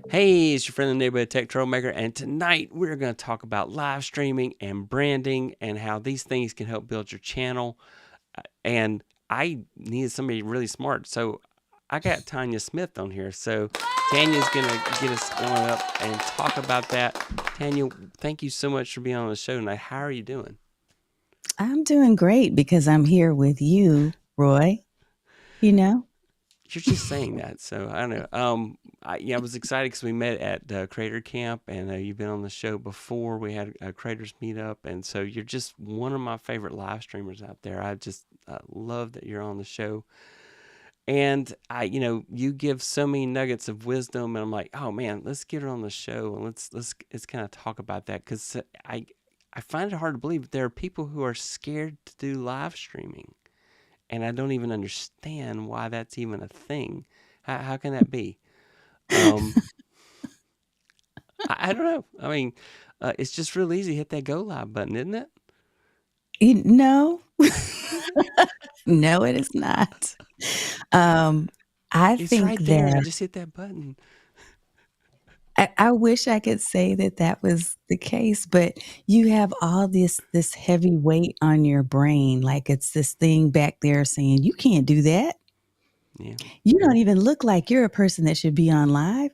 Hey, it's your friendly neighborhood tech troublemaker, and tonight we're going to talk about live streaming and branding and how these things can help build your channel. And I needed somebody really smart, so I got Tanya Smith on here. So Tanya's going to get us going up and talk about that. Tanya, thank you so much for being on the show tonight. How are you doing? I'm doing great because I'm here with you, Roy. You know? You're just saying that, so I don't know. I was excited because we met at Creator Camp, and you've been on the show before. We had a creators meetup, and so you're just one of my favorite live streamers out there. I just love that you're on the show, and you give so many nuggets of wisdom, and I'm like, oh man, let's get her on the show, and let's kind of talk about that because I find it hard to believe there are people who are scared to do live streaming, and I don't even understand why that's even a thing. How can that be? Um, I don't know. I mean, it's just real easy. Hit that go live button, isn't it? No, no, it is not. Um, I It's think right there. that Just hit that button. I wish I could say that that was the case, but you have all this heavy weight on your brain, like it's this thing back there saying you can't do that. Yeah. You don't even look like you're a person that should be on live.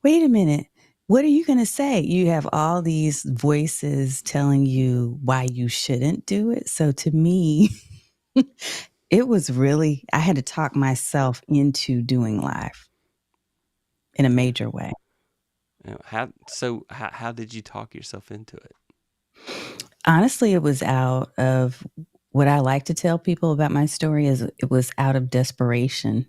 Wait a minute. What are you going to say? You have all these voices telling you why you shouldn't do it. So to me, it was really, I had to talk myself into doing live in a major way. How did you talk yourself into it? Honestly, it was out of what I like to tell people about my story is it was out of desperation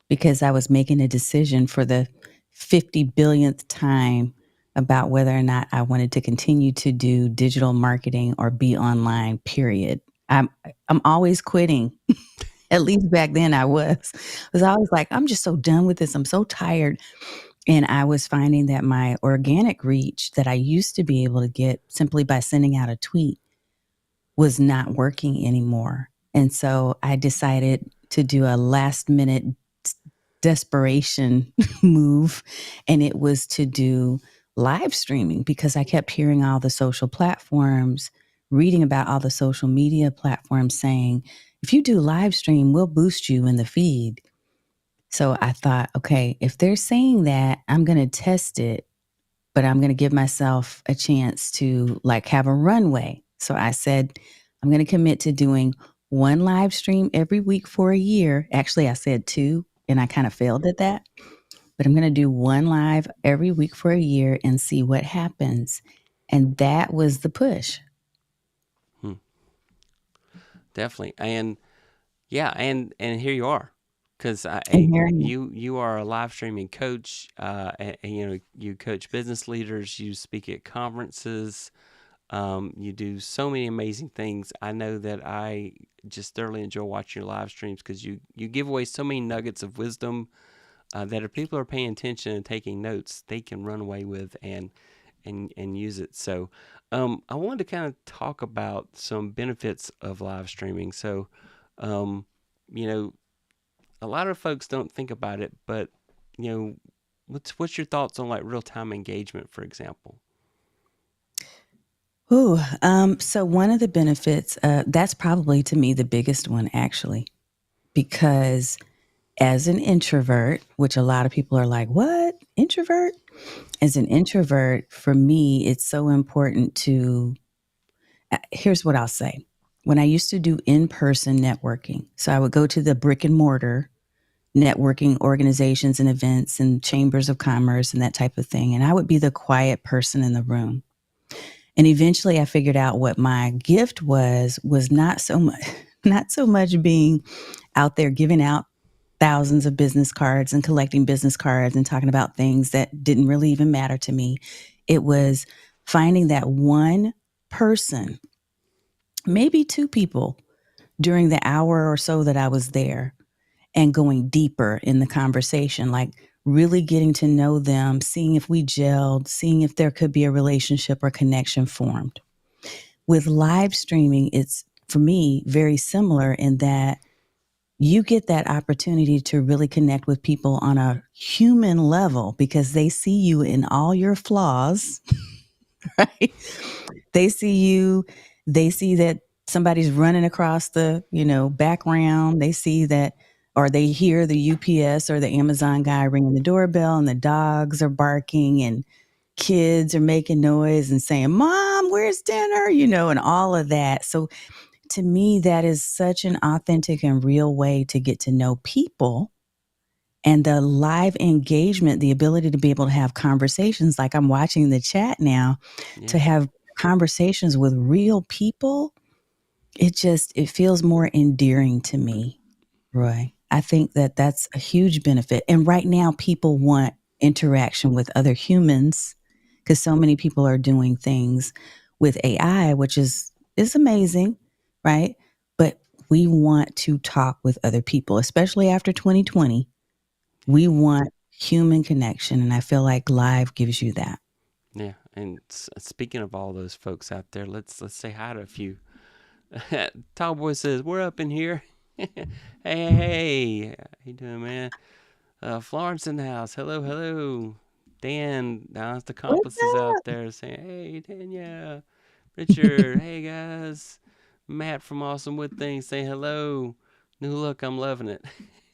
because I was making a decision for the 50 billionth time about whether or not I wanted to continue to do digital marketing or be online, period. I'm I'm always quitting. At least back then I was. I was always like, I'm just so done with this. I'm so tired. And I was finding that my organic reach that I used to be able to get simply by sending out a tweet was not working anymore. And so I decided to do a last minute desperation move, and it was to do live streaming because I kept hearing all the social platforms, reading about all the social media platforms saying, if you do live stream, we'll boost you in the feed. So I thought, okay, if they're saying that, I'm going to test it, but I'm going to give myself a chance to like have a runway. So I said, I'm going to commit to doing one live stream every week for a year. Actually, I said two, and I kind of failed at that. But I'm going to do one live every week for a year and see what happens. And that was the push. Hmm, definitely. And yeah, and here you are, because And here I am. you are a live streaming coach. And you coach business leaders. You speak at conferences. You do so many amazing things. I know that I just thoroughly enjoy watching your live streams because you give away so many nuggets of wisdom that if people are paying attention and taking notes, they can run away with and use it. So I wanted to kind of talk about some benefits of live streaming. So um, you know, a lot of folks don't think about it, but you know, what's your thoughts on like real time engagement, for example? Ooh, so one of the benefits, that's probably to me the biggest one, actually, because as an introvert, which a lot of people are like, what? Introvert? As an introvert, for me, it's so important to. Here's what I'll say. When I used to do in person networking, so I would go to the brick and mortar networking organizations and events and chambers of commerce and that type of thing, and I would be the quiet person in the room. And eventually I figured out what my gift was not so much not so much being out there giving out thousands of business cards and collecting business cards and talking about things that didn't really even matter to me. It was finding that one person, maybe two people during the hour or so that I was there and going deeper in the conversation, like really getting to know them, seeing if we gelled, seeing if there could be a relationship or connection formed. With live streaming, it's for me very similar in that you get that opportunity to really connect with people on a human level because they see you in all your flaws, right? They see you, they see that somebody's running across the, background. They see that, or they hear the UPS or the Amazon guy ringing the doorbell and the dogs are barking and kids are making noise and saying, "Mom, where's dinner?" And all of that. So to me, that is such an authentic and real way to get to know people. And the live engagement, the ability to be able to have conversations like I'm watching the chat now, to Yeah. have conversations with real people, it feels more endearing to me, Roy. I think that that's a huge benefit. And right now, people want interaction with other humans because so many people are doing things with AI, which is amazing, right? But we want to talk with other people, especially after 2020. We want human connection, and I feel like live gives you that. Yeah. And speaking of all those folks out there, let's say hi to a few. Tallboy says, "We're up in here." Hey, how you doing, man? Florence in the house. Hello, hello. Dan down at the What's Compass is out there saying, "Hey, Tanya, Richard, hey guys." Matt from Awesome Wood Things saying hello. New look, I'm loving it.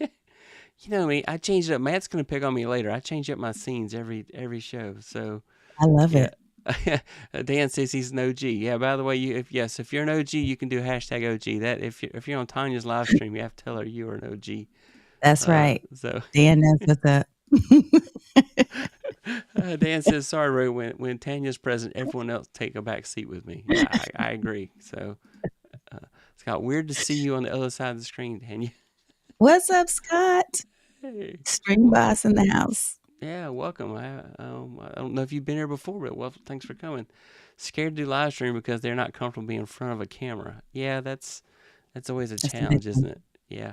You know me, I changed it up. Matt's gonna pick on me later. I change up my scenes every show. So I love yeah. it. Dan says he's an OG. Yeah. By the way, if you're an OG, you can do hashtag OG. That if you're on Tanya's live stream, you have to tell her you are an OG. That's right. So Dan knows what's up. Dan says, "Sorry, Ray. When Tanya's present, everyone else take a back seat with me." Yeah, I agree. So Scott, weird to see you on the other side of the screen, Tanya. What's up, Scott? Hey, Stream well, boss in the house. yeah, welcome. I don't know if you've been here before, but well, thanks for coming. Scared to do live stream because they're not comfortable being in front of a camera. Yeah, that's always a That's a big challenge, isn't one. it? Yeah.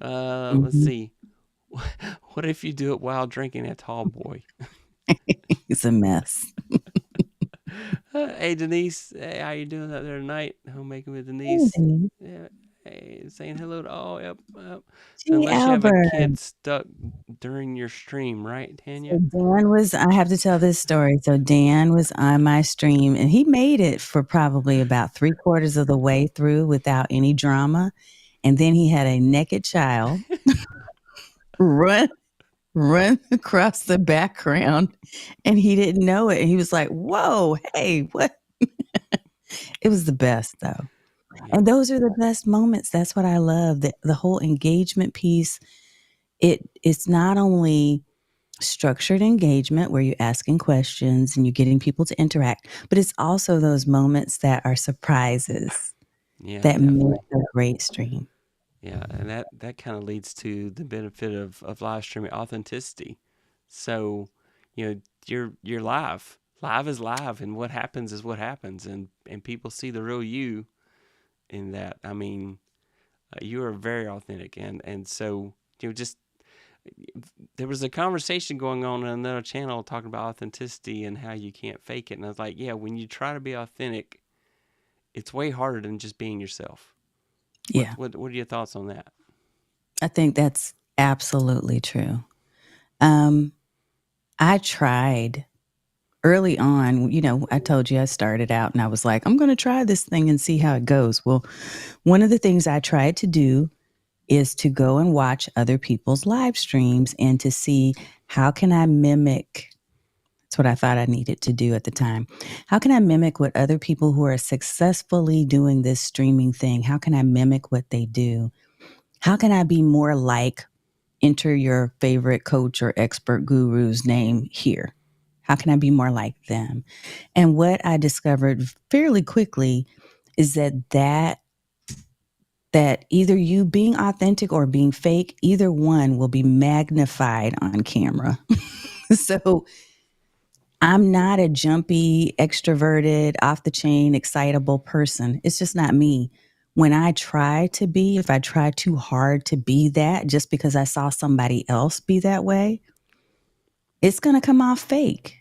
Let's Mhm. see. What if you do it while drinking a tall boy? It's a mess. Hey Denise, hey, how you doing out there tonight? Homemaking with Hey, Denise. Denise. Yeah, hey, saying hello to all. Yep, yep. So Gee, unless you have a Albert. kid stuck during your stream, right, So Tanya? I have to tell this story. So Dan was on my stream and he made it for probably about 3/4 of the way through without any drama. And then he had a naked child run run across the background and he didn't know it. And he was like, "Whoa, hey, what?" It was the best though. Yeah, And those are the best moments. That's what I love. The whole engagement piece. It's not only structured engagement where you're asking questions and you're getting people to interact, but it's also those moments that are surprises yeah, that make definitely. a great stream. Yeah, and that kind of leads to the benefit of live streaming authenticity. So, you're live. Live is live, and what happens is what happens, and people see the real you in that. I mean, you are very authentic, and so just there was a conversation going on another channel talking about authenticity and how you can't fake it, and I was like, yeah, when you try to be authentic, it's way harder than just being yourself. What Yeah, what what are your thoughts on that? I think that's absolutely true. Um, I tried early on, I told you I started out and I was like, I'm going to try this thing and see how it goes. Well, one of the things I tried to do is to go and watch other people's live streams and to see how can I mimic. That's what I thought I needed to do at the time. How can I mimic what other people who are successfully doing this streaming thing, how can I mimic what they do? How can I be more like, enter your favorite coach or expert guru's name here? How can I be more like them? And what I discovered fairly quickly is that either you being authentic or being fake, either one will be magnified on camera. So I'm not a jumpy, extroverted, off the chain, excitable person. It's just not me. When I try to be, if I try too hard to be that just because I saw somebody else be that way, it's going to come off fake.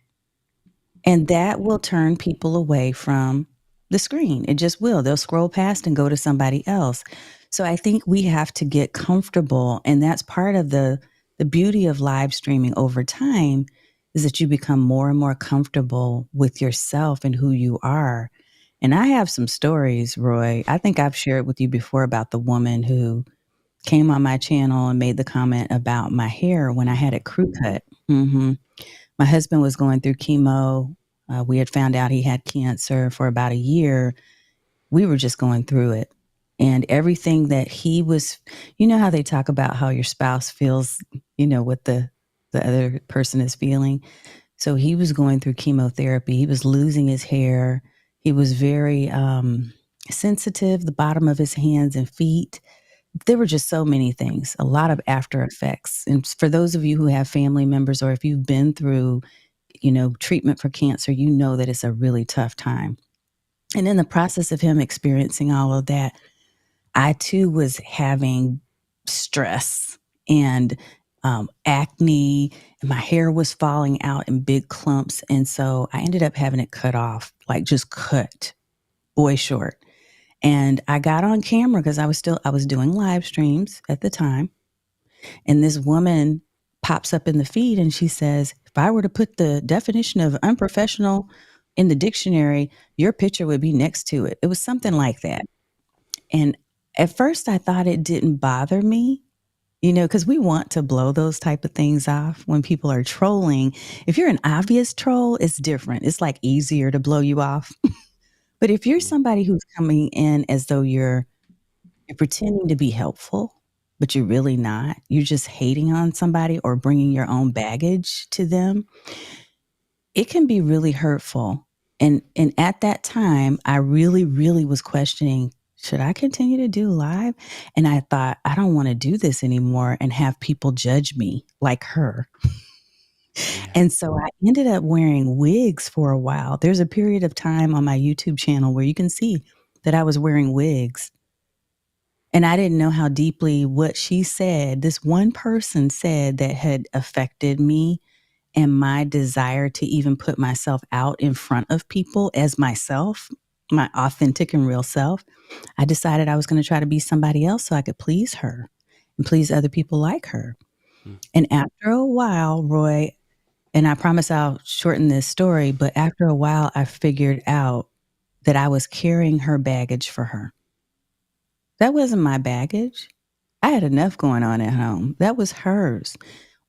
And that will turn people away from the screen. It just will. They'll scroll past and go to somebody else. So I think we have to get comfortable, and that's part of the beauty of live streaming over time is that you become more and more comfortable with yourself and who you are. And I have some stories, Roy. I think I've shared with you before about the woman who came on my channel and made the comment about my hair when I had it crew cut. My husband was going through chemo. We had found out he had cancer for about a year. We were just going through it. And everything that he was, you know how they talk about how your spouse feels, what the other person is feeling. So he was going through chemotherapy. He was losing his hair. He was very sensitive, the bottom of his hands and feet. There were just so many things, a lot of after effects. And for those of you who have family members, or if you've been through, treatment for cancer, you know that it's a really tough time. And in the process of him experiencing all of that, I too was having stress and acne, and my hair was falling out in big clumps. And so I ended up having it cut off, like just cut, boy short. And I got on camera because I was doing live streams at the time. And this woman pops up in the feed and she says, if I were to put the definition of unprofessional in the dictionary, your picture would be next to it. It was something like that. And at first I thought it didn't bother me, because we want to blow those type of things off when people are trolling. If you're an obvious troll, it's different. It's like easier to blow you off. But if you're Mm, somebody who's coming in as though you're pretending to be helpful, but you're really not. You're just hating on somebody or bringing your own baggage to them. It can be really hurtful. And at that time, I really, really was questioning, should I continue to do live? And I thought, I don't want to do this anymore and have people judge me like her. yeah. And so I ended up wearing wigs for a while. There's a period of time on my YouTube channel where you can see that I was wearing wigs. And I didn't know how deeply what she said, this one person said, that had affected me and my desire to even put myself out in front of people as myself, my authentic and real self. I decided I was going to try to be somebody else so I could please her and please other people like her. Mm, And after a while, Roy, and I promise I'll shorten this story, but after a while, I figured out that I was carrying her baggage for her. That wasn't my baggage. I had enough going on at home. That was hers.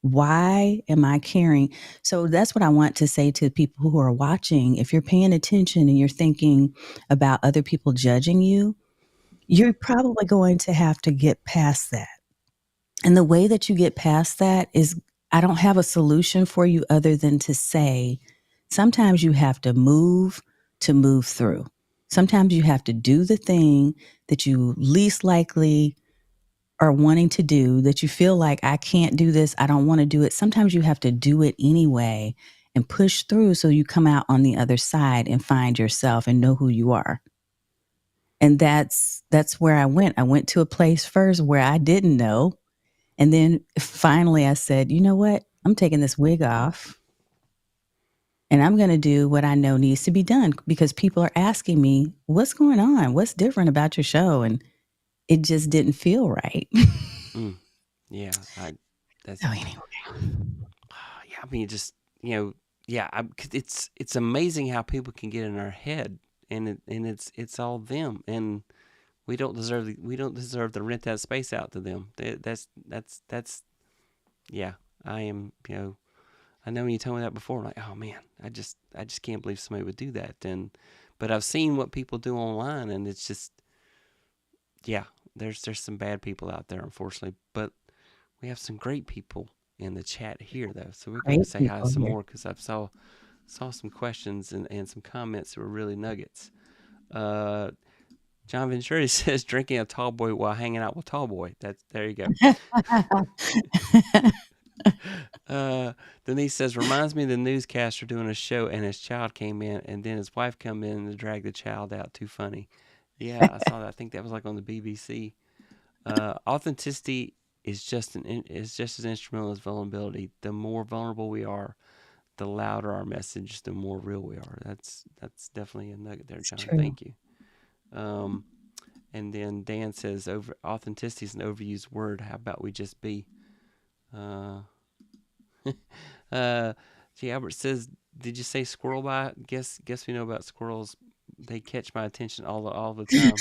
Why am I caring? So that's what I want to say to people who are watching. If you're paying attention and you're thinking about other people judging you, you're probably going to have to get past that. And the way that you get past that is, I don't have a solution for you other than to say, sometimes you have to move through. Sometimes you have to do the thing that you least likely are wanting to do, that you feel like, I can't do this, I don't want to do it. Sometimes you have to do it anyway and push through so you come out on the other side and find yourself and know who you are. And that's where I went. I went to a place first where I didn't know. And then finally I said, you know what? I'm taking this wig off and I'm going to do what I know needs to be done, because people are asking me, what's going on? What's different about your show? And it just didn't feel right. mm, yeah. That's So anyway, yeah. I mean, yeah. 'Cause it's amazing how people can get in our head, and it's all them, and we don't deserve to rent that space out to them. That's yeah. I am, I know when you told me that before, I'm like, oh man, I just can't believe somebody would do that. But I've seen what people do online, and it's just, yeah, there's some bad people out there, unfortunately, but we have some great people in the chat here, though. So we're going to great say hi people some here. more because I've saw some questions and some comments that were really nuggets. Uh, John Venturi says drinking a tall boy while hanging out with tall boy. That's there you go. Uh, Denise says reminds me of the newscaster doing a show and his child came in and then his wife come in to drag the child out. Too funny. Yeah, I saw that. I think that was like on the BBC. Authenticity is just as instrumental as vulnerability. The more vulnerable we are, the louder our message, the more real we are. That's definitely a nugget there, It's John. true. Thank you. Um, And then Dan says, "Over authenticity is an overused word. How about we just be?" Uh, Gee, Albert says, "Did you say squirrel bite? Guess we know about squirrels. They catch my attention all the time."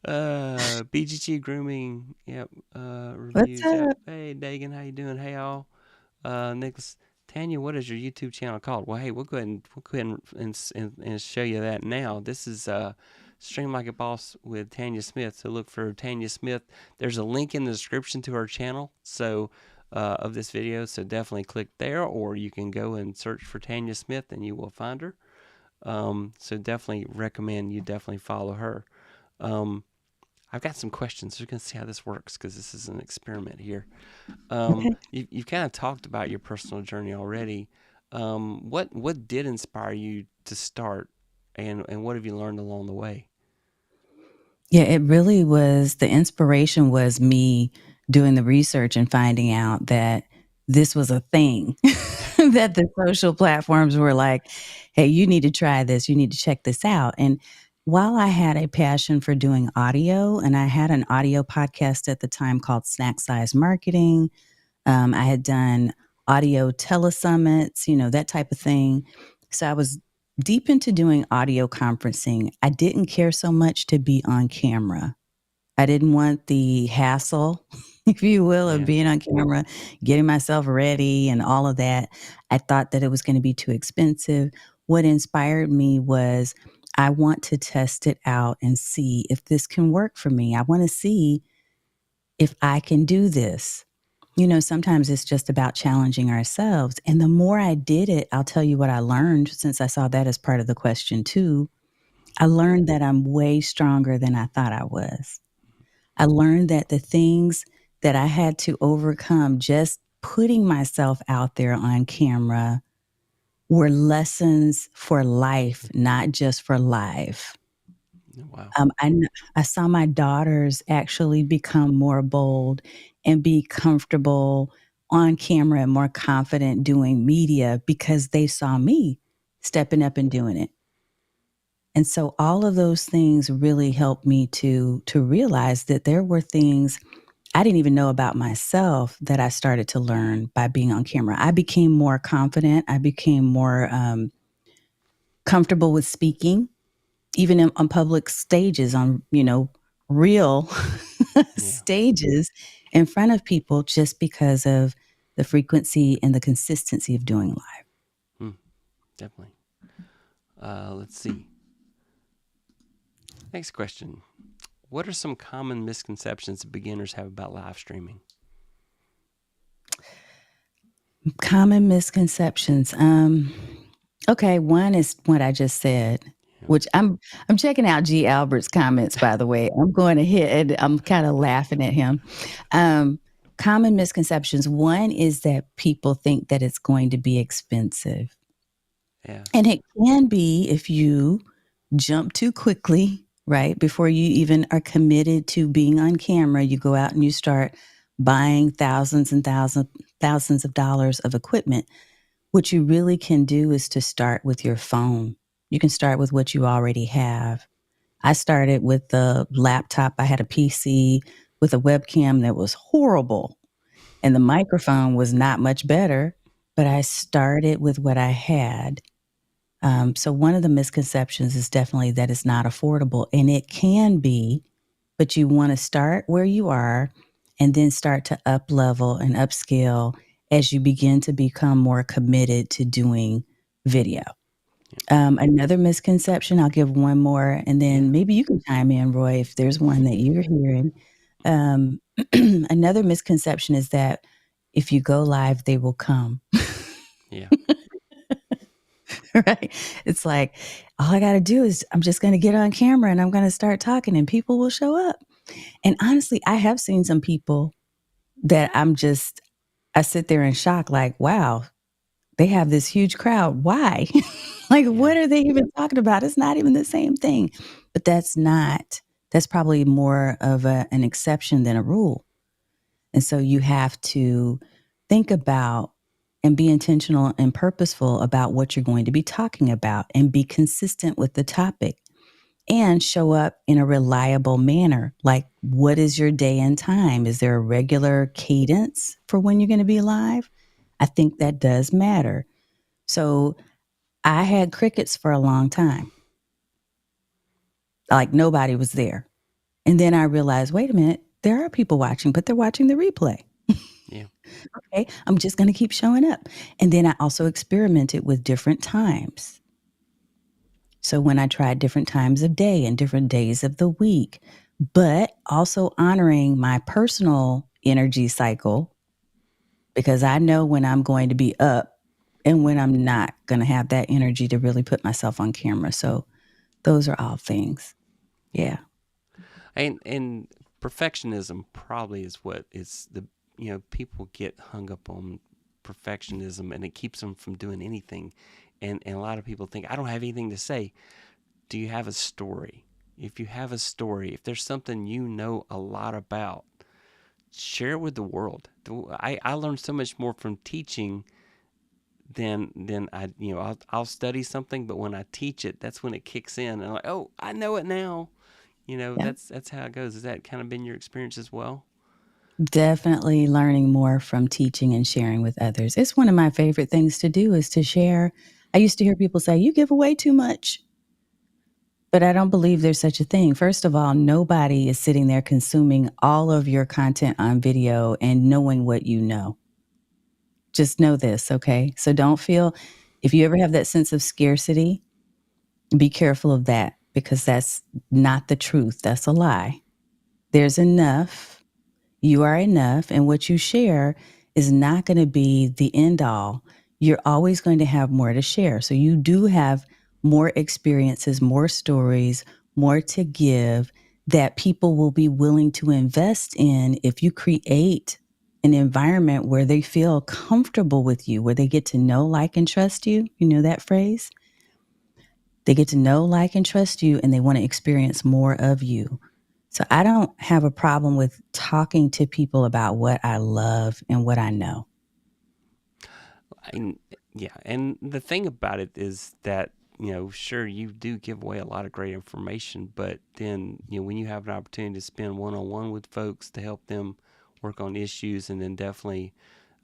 BGG grooming. Yep. What's Reviews. Yep. up? Hey, Dagan, how you doing? Hey, all. Nicholas, Tanya, what is your YouTube channel called? Well, hey, we'll go ahead and show you that now. This is Stream Like a Boss with Tanya Smith. So look for Tanya Smith. There's a link in the description to her channel. So of this video. So definitely click there, or you can go and search for Tanya Smith and you will find her. So definitely recommend you definitely follow her. Um, I've got some questions. We're going to see how this works because this is an experiment here. Okay. You've kind of talked about your personal journey already. What did inspire you to start, and what have you learned along the way? Yeah, it really was the inspiration was me doing the research and finding out that this was a thing, that the social platforms were like, hey, you need to try this, you need to check this out. And while I had a passion for doing audio, and I had an audio podcast at the time called Snack Size Marketing, I had done audio telesummits, that type of thing. So I was deep into doing audio conferencing. I didn't care so much to be on camera. I didn't want the hassle, if you will, of Yeah. being on camera, getting myself ready and all of that. I thought that it was going to be too expensive. What inspired me was I want to test it out and see if this can work for me. I want to see if I can do this. Sometimes it's just about challenging ourselves. And the more I did it, I'll tell you what I learned, since I saw that as part of the question too. I learned that I'm way stronger than I thought I was. I learned that the things that I had to overcome just putting myself out there on camera were lessons for life, not just for life. Wow. I saw my daughters actually become more bold and be comfortable on camera and more confident doing media because they saw me stepping up and doing it. And so all of those things really helped me to realize that there were things I didn't even know about myself that I started to learn by being on camera. I became more confident. I became more comfortable with speaking, even on public stages, on real Yeah. stages in front of people, just because of the frequency and the consistency of doing live. Hmm, definitely. Let's see. Next question. What are some common misconceptions that beginners have about live streaming? Common misconceptions. Okay, one is what I just said, Yeah. which I'm checking out G. Albert's comments, by the way. I'm going ahead. I'm kind of laughing at him. Common misconceptions. One is that people think that it's going to be expensive. Yeah. And it can be if you jump too quickly, right? Before you even are committed to being on camera, you go out and you start buying thousands and thousands of dollars of equipment. What you really can do is to start with your phone. You can start with what you already have. I started with the laptop. I had a PC with a webcam that was horrible, and the microphone was not much better, but I started with what I had. So one of the misconceptions is definitely that it's not affordable, and it can be, but you want to start where you are and then start to up level and upscale as you begin to become more committed to doing video. Another misconception, I'll give one more, and Yeah. then maybe you can chime in, Roy, if there's one that you're hearing. Um, another misconception is that if you go live, they will come. Yeah. Right? It's like, all I got to do is I'm just going to get on camera and I'm going to start talking and people will show up. And honestly, I have seen some people that I sit there in shock, like, wow, they have this huge crowd. Why? Like, Yeah. what are they even talking about? It's not even the same thing. But that's probably more of an exception than a rule. And so you have to think about and be intentional and purposeful about what you're going to be talking about and be consistent with the topic. and show up in a reliable manner. Like, what is your day and time? Is there a regular cadence for when you're going to be live? I think that does matter. So I had crickets for a long time. Like nobody was there. And then I realized, wait a minute, there are people watching, but they're watching the replay. Yeah. Okay, I'm just going to keep showing up. And then I also experimented with different times. So when I tried different times of day and different days of the week, but also honoring my personal energy cycle, because I know when I'm going to be up and when I'm not going to have that energy to really put myself on camera. So those are all things. Yeah. Yeah. And perfectionism probably is what is the, people get hung up on perfectionism, and it keeps them from doing anything. And a lot of people think, I don't have anything to say. Do you have a story? If you have a story, if there's something you know a lot about, share it with the world. I learned so much more from teaching than I'll study something, but when I teach it, that's when it kicks in, and I'm like, oh, I know it now. Yeah. That's how it goes. Has that kind of been your experience as well? Definitely learning more from teaching and sharing with others. It's one of my favorite things to do is to share. I used to hear people say, you give away too much. But I don't believe there's such a thing. First of all, nobody is sitting there consuming all of your content on video and knowing what you know. Just know this, okay? So don't feel, if you ever have that sense of scarcity, be careful of that because that's not the truth. That's a lie. There's enough. You are enough, and what you share is not going to be the end all. You're always going to have more to share. So you do have more experiences, more stories, more to give that people will be willing to invest in if you create an environment where they feel comfortable with you, where they get to know, like, and trust you. You know that phrase? They get to know, like, and trust you, and they want to experience more of you. So I don't have a problem with talking to people about what I love and what I know. And yeah, and the thing about it is that, sure, you do give away a lot of great information, but then, when you have an opportunity to spend one on one with folks to help them work on issues, and then definitely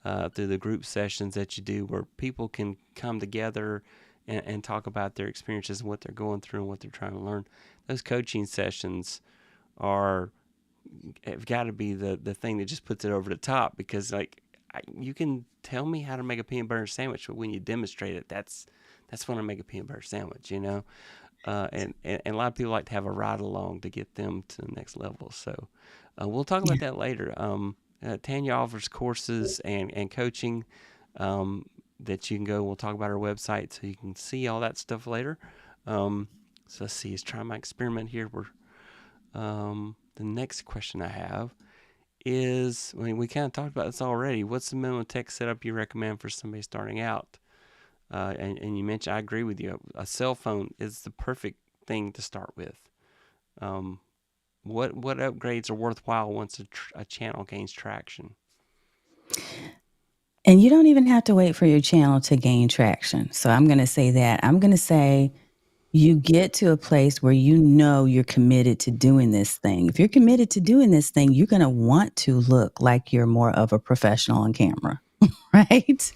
through the group sessions that you do where people can come together and talk about their experiences and what they're going through and what they're trying to learn, those coaching sessions are have got to be the thing that just puts it over the top, because like you can tell me how to make a peanut butter sandwich, but when you demonstrate it, that's when I make a peanut butter sandwich, and a lot of people like to have a ride along to get them to the next level. So we'll talk about Yeah. that later. Tanya offers courses and coaching that you can go. We'll talk about our website so you can see all that stuff later. So let's see. Let's try my experiment here. The next question I have is, I mean, we kind of talked about this already. What's the minimum tech setup you recommend for somebody starting out? And you mentioned, I agree with you. A cell phone is the perfect thing to start with. Um, what upgrades are worthwhile once a channel gains traction? And you don't even have to wait for your channel to gain traction. So I'm going to say that. I'm going to say you get to a place where you know you're committed to doing this thing. If you're committed to doing this thing, you're going to want to look like you're more of a professional on camera, right?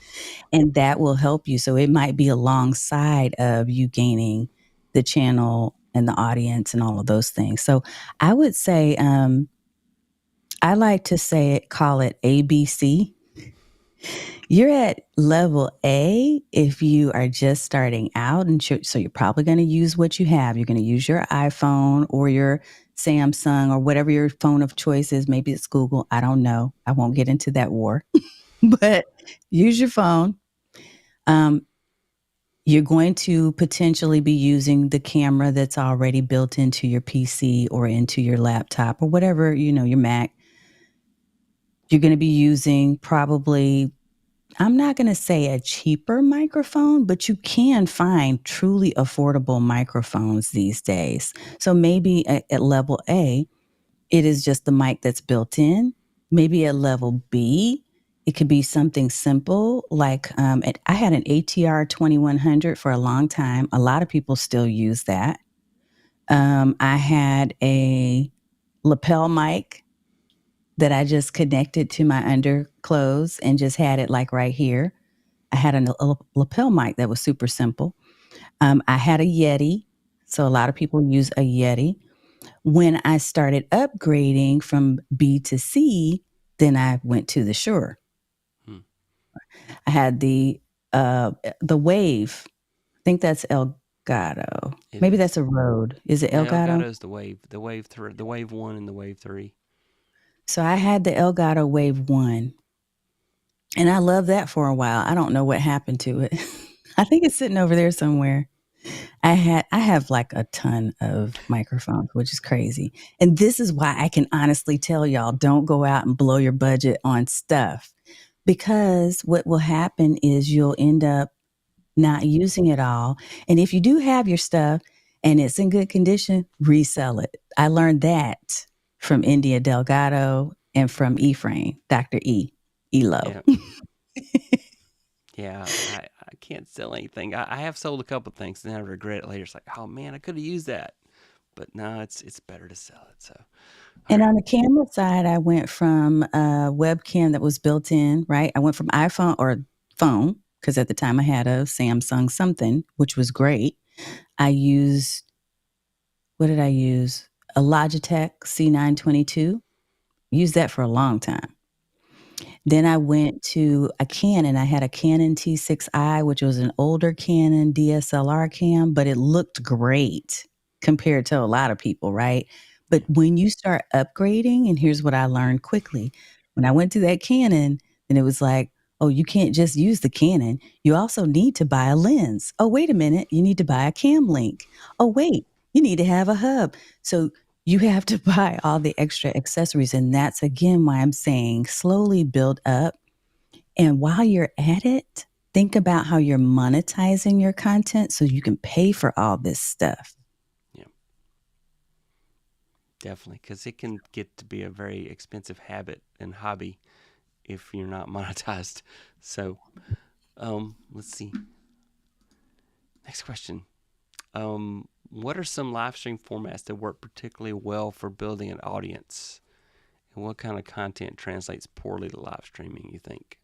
And that will help you. So it might be alongside of you gaining the channel and the audience and all of those things. So I would say, I like to say it, call it ABC. You're at level A if you are just starting out. And so you're probably going to use what you have. You're going to use your iPhone or your Samsung or whatever your phone of choice is. Maybe it's Google. I don't know. I won't get into that war, but use your phone. Um, you're going to potentially be using the camera that's already built into your PC or into your laptop or whatever, your Mac. You're going to be using probably, I'm not going to say a cheaper microphone, but you can find truly affordable microphones these days. So maybe at level A, it is just the mic that's built in. Maybe at level B, it could be something simple like I had an ATR 2100 for a long time. A lot of people still use that. I had a lapel mic that I just connected to my underclothes and just had it like right here. I had a lapel mic that was super simple. I had a Yeti. So a lot of people use a Yeti. When I started upgrading from B to C, then I went to the Shure. Hmm. I had the Wave. I think that's Elgato. It Maybe is. that's a Rode. Is it Yeah, Elgato? Elgato's the wave. The wave one and the wave three. So I had the Elgato Wave 1, and I loved that for a while. I don't know what happened to it. I think it's sitting over there somewhere. I have like a ton of microphones, which is crazy. And this is why I can honestly tell y'all, don't go out and blow your budget on stuff, because what will happen is you'll end up not using it all. And if you do have your stuff and it's in good condition, resell it. I learned that from India Delgado and from Ephraim, Dr. Elo. Yeah, yeah. I can't sell anything. I have sold a couple things and I regret it later. It's like, oh man, I could have used that. But no, it's better to sell it. So, all And right. on the camera side, I went from a webcam that was built in, right? I went from iPhone or phone, because at the time I had a Samsung something, which was great. I used, what did I use? A Logitech C922. Used that for a long time. Then I went to a Canon. I had a Canon T6i, which was an older Canon DSLR cam, but it looked great compared to a lot of people, right? But Yeah, when you start upgrading, and here's what I learned quickly. When I went to that Canon, then it was like, oh, you can't just use the Canon. You also need to buy a lens. Oh, wait a minute. You need to buy a cam link. Oh, wait. You need to have a hub. So you have to buy all the extra accessories. And that's again why I'm saying slowly build up. And while you're at it, think about how you're monetizing your content so you can pay for all this stuff. yeah, definitely. Because it can get to be a very expensive habit and hobby if you're not monetized. So, let's see. Next question. What are some live stream formats that work particularly well for building an audience? And what kind of content translates poorly to live streaming, you think?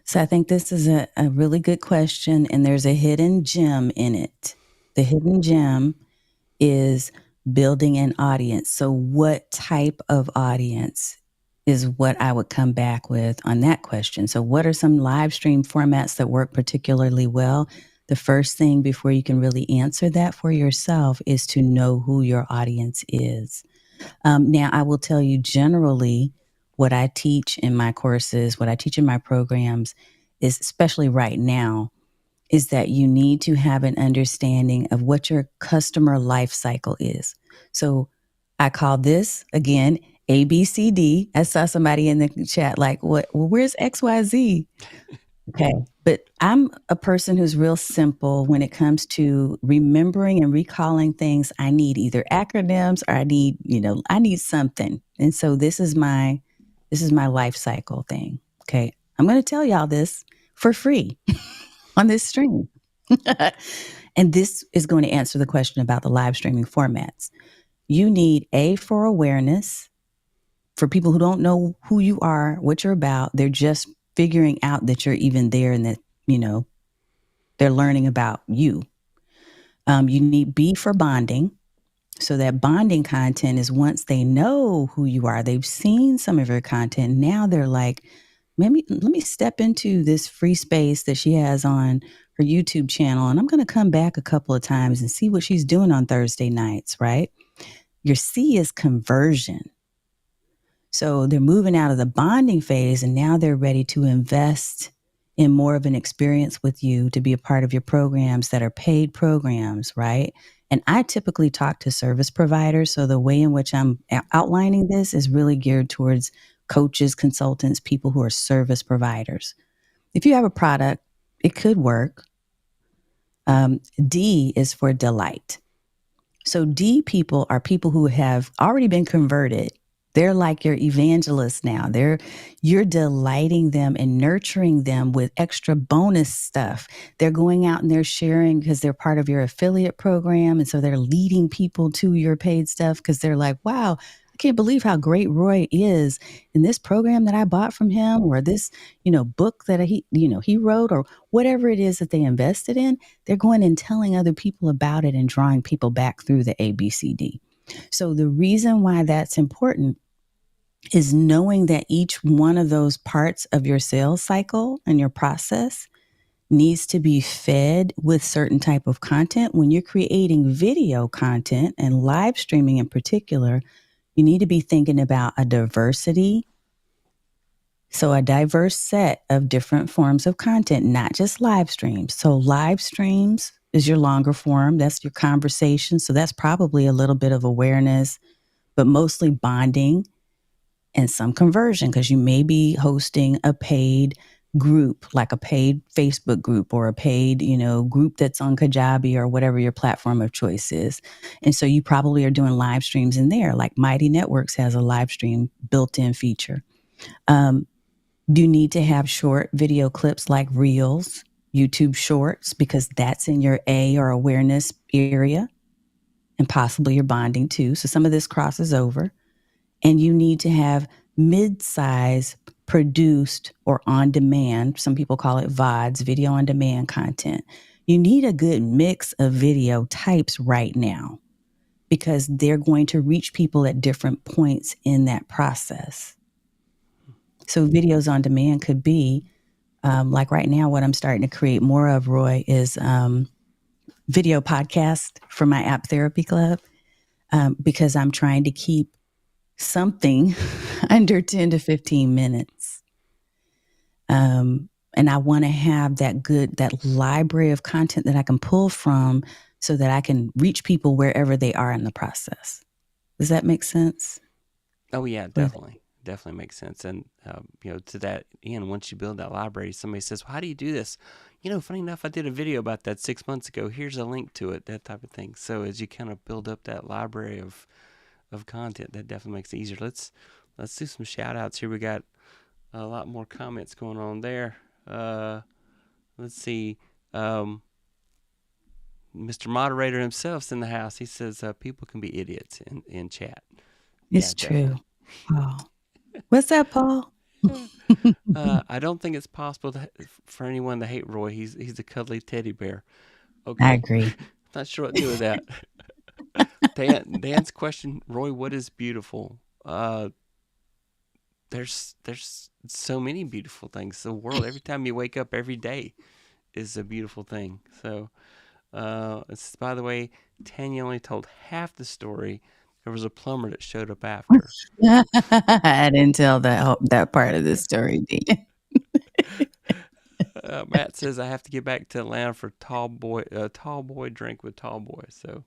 So I think this is a really good question, and there's a hidden gem in it. The hidden gem is building an audience. So, what type of audience is what I would come back with on that question. So, what are some live stream formats that work particularly well? The first thing before you can really answer that for yourself is to know who your audience is. Now, I will tell you generally what I teach in my courses, what I teach in my programs is, especially right now, is that you need to have an understanding of what your customer life cycle is. So I call this again ABCD. I saw somebody in the chat like, "What? Well, where's XYZ?" Okay. But I'm a person who's real simple when it comes to remembering and recalling things. I need either acronyms or I need something. And so this is my life cycle thing. Okay. I'm going to tell y'all this for free on this stream. And this is going to answer the question about the live streaming formats. You need A, for awareness, for people who don't know who you are, what you're about. They're just figuring out that you're even there and that, you know, they're learning about you. You need B, for bonding. So that bonding content is once they know who you are, they've seen some of your content. Now they're like, maybe let me step into this free space that she has on her YouTube channel. And I'm going to come back a couple of times and see what she's doing on Thursday nights, right? Your C is conversion. So they're moving out of the bonding phase and now they're ready to invest in more of an experience with you to be a part of your programs that are paid programs, right? And I typically talk to service providers. So the way in which I'm outlining this is really geared towards coaches, consultants, people who are service providers. If you have a product, it could work. D is for delight. So D people are people who have already been converted They're like your evangelists now. You're delighting them and nurturing them with extra bonus stuff. They're going out and they're sharing because they're part of your affiliate program. And so they're leading people to your paid stuff because they're like, wow, I can't believe how great Roy is in this program that I bought from him, or this, book that he wrote, or whatever it is that they invested in. They're going and telling other people about it and drawing people back through the ABCD. So the reason why that's important is knowing that each one of those parts of your sales cycle and your process needs to be fed with certain type of content. When you're creating video content and live streaming in particular, you need to be thinking about a diversity. So a diverse set of different forms of content, not just live streams. So live streams is your longer form. That's your conversation. So that's probably a little bit of awareness, but mostly bonding and some conversion, because you may be hosting a paid group, like a paid Facebook group or a paid, group that's on Kajabi or whatever your platform of choice is. And so you probably are doing live streams in there, like Mighty Networks has a live stream built-in feature. You need to have short video clips like Reels, YouTube Shorts, because that's in your A or awareness area and possibly your bonding too. So some of this crosses over. And you need to have mid-size produced or on demand, some people call it VODs, video on demand content. You need a good mix of video types right now because they're going to reach people at different points in that process. So videos on demand could be, like right now, what I'm starting to create more of, Roy, is video podcast for my app therapy club, because I'm trying to keep something under 10 to 15 minutes. And I want to have that library of content that I can pull from so that I can reach people wherever they are in the process. Does that make sense? Oh yeah, definitely makes sense. And to that end, once you build that library, somebody says, well, "How do you do this?" Funny enough, I did a video about that 6 months ago. Here's a link to it, that type of thing. So as you kind of build up that library of content, that definitely makes it easier. Let's do some shout outs here. We got a lot more comments going on there. Let's see. Mr. Moderator himself's in the house. He says people can be idiots in chat. Yeah, It's true. definitely. Oh, what's that, Paul? I don't think it's possible for anyone to hate Roy. He's a cuddly teddy bear. I Okay, agree. not sure what to do with that. Dan's question, Roy, what is beautiful? There's so many beautiful things. The world, every time you wake up every day, is a beautiful thing. So, by the way, Tanya only told half the story. There was a plumber that showed up after. I didn't tell that part of the story, Dean. Matt says I have to get back to Atlanta for tall boy drink with tall boy. So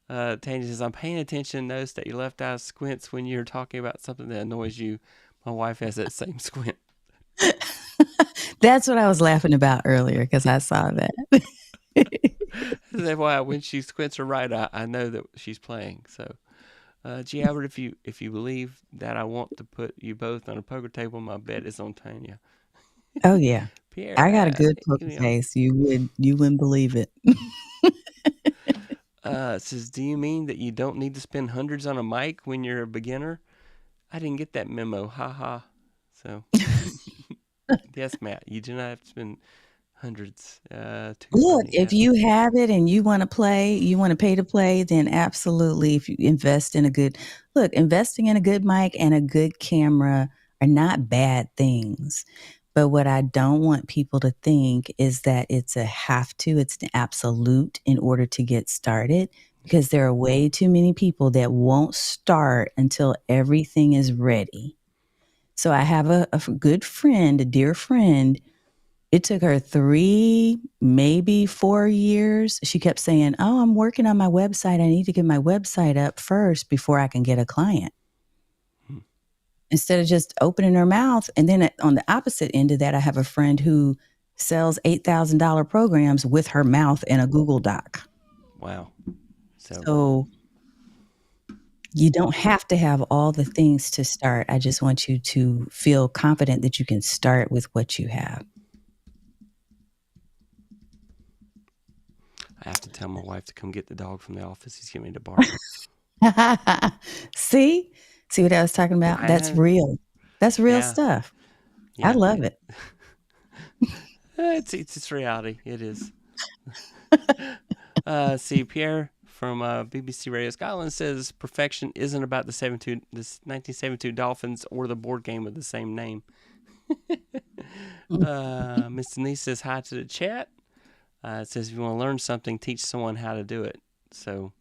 Tanya says I'm paying attention. Notice that your left eye squints when you're talking about something that annoys you. My wife has that same squint. That's what I was laughing about earlier because I saw that. That's why when she squints her right eye, I know that she's playing. So, G. Albert, if you believe that I want to put you both on a poker table, my bet is on Tanya. Oh yeah, Pierre, I got a good poker face. You wouldn't believe it. Says, do you mean that you don't need to spend hundreds on a mic when you're a beginner? I didn't get that memo. Ha ha. So, yes, Matt, you do not have to spend hundreds. Too Look, funny. if Yes. you have it and you want to play, you want to pay to play, then absolutely. If you invest in investing in a good mic and a good camera are not bad things. But what I don't want people to think is that it's a have to, it's an absolute in order to get started, because there are way too many people that won't start until everything is ready. So I have a good friend, a dear friend. It took her 3, maybe 4 years. She kept saying, "Oh, I'm working on my website. I need to get my website up first before I can get a client." Hmm. Instead of just opening her mouth. And then on the opposite end of that, I have a friend who sells $8,000 programs with her mouth in a Google Doc. Wow. So, So You don't have to have all the things to start. I just want you to feel confident that you can start with what you have. I have to tell my wife to come get the dog from the office. He's getting me to bark. See? See what I was talking about? I That's know. real. That's real Yeah. stuff. I Yeah. love it. It's reality. It is. See, Pierre from BBC Radio Scotland says perfection isn't about the 1972 Dolphins or the board game with the same name. Miss Denise says hi to the chat. It says if you want to learn something, teach someone how to do it. So,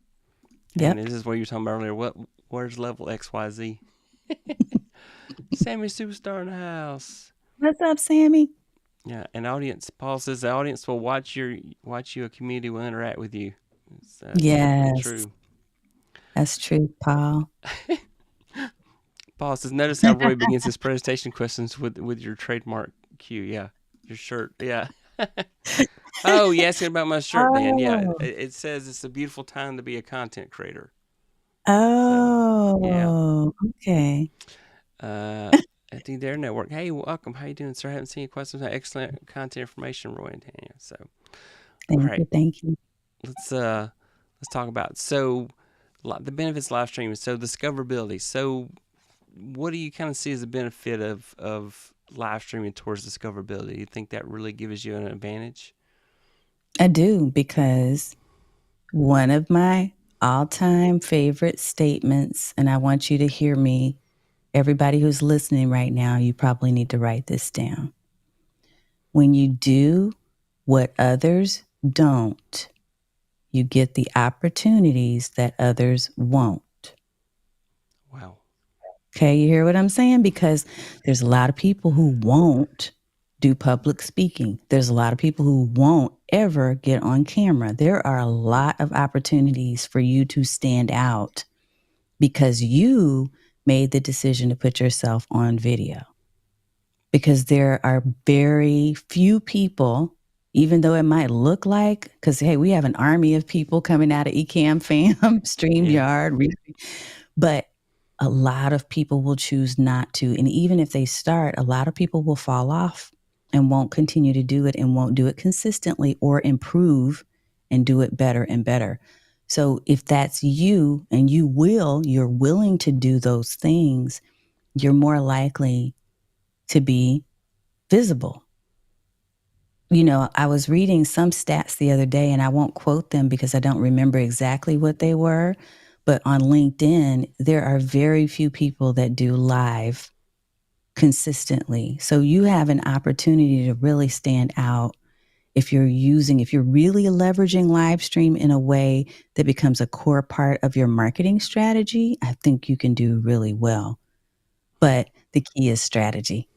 and Yep. this is what you were talking about earlier. Where's level XYZ? Sammy Superstar in the house. What's up, Sammy? Yeah, and audience. Paul says the audience will watch you. A community will interact with you. It's definitely Yes, true. that's true, Paul. Paul says, notice how Roy begins his presentation questions with your trademark cue. Yeah, your shirt. Yeah. Oh, you asking about my shirt, Dan? Yeah, Oh. it says it's a beautiful time to be a content creator. So, yeah. Oh, okay. At the Dare Network. Hey, welcome. How you doing, sir? I haven't seen your questions. Excellent content information, Roy and Tanya. So, all Thank right, you. Thank you. let's talk about the benefits of live streaming. So discoverability. So what do you kind of see as a benefit of live streaming towards discoverability? Do you think that really gives you an advantage? I do, because one of my all-time favorite statements, and I want you to hear me, everybody who's listening right now, you probably need to write this down. When you do what others don't, you get the opportunities that others won't. Wow. Okay, you hear what I'm saying? Because there's a lot of people who won't do public speaking. There's a lot of people who won't ever get on camera. There are a lot of opportunities for you to stand out because you made the decision to put yourself on video. Because there are very few people, even though it might look like, because hey, we have an army of people coming out of Ecamm Fam, Yeah. StreamYard, but a lot of people will choose not to. And even if they start, a lot of people will fall off and won't continue to do it and won't do it consistently or improve and do it better and better. So if that's you and you're willing to do those things, you're more likely to be visible. You know, I was reading some stats the other day, and I won't quote them because I don't remember exactly what they were. But on LinkedIn, there are very few people that do live consistently. So you have an opportunity to really stand out if you're really leveraging live stream in a way that becomes a core part of your marketing strategy. I think you can do really well. But the key is strategy.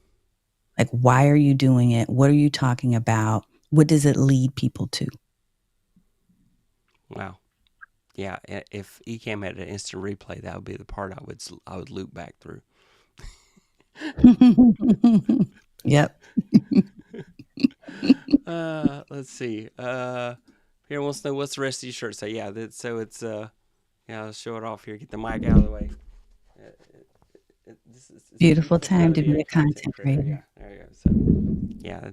Like, why are you doing it? What are you talking about? What does it lead people to? Wow. Yeah. If Ecamm had an instant replay, that would be the part I would loop back through. Yep. Let's see. Here wants to know what's the rest of your shirt say. Yeah. So it's yeah. I'll show it off here. Get the mic out of the way. It's Beautiful beautiful time time to to be be a a content content creator. creator. Yeah, there you go. So, yeah,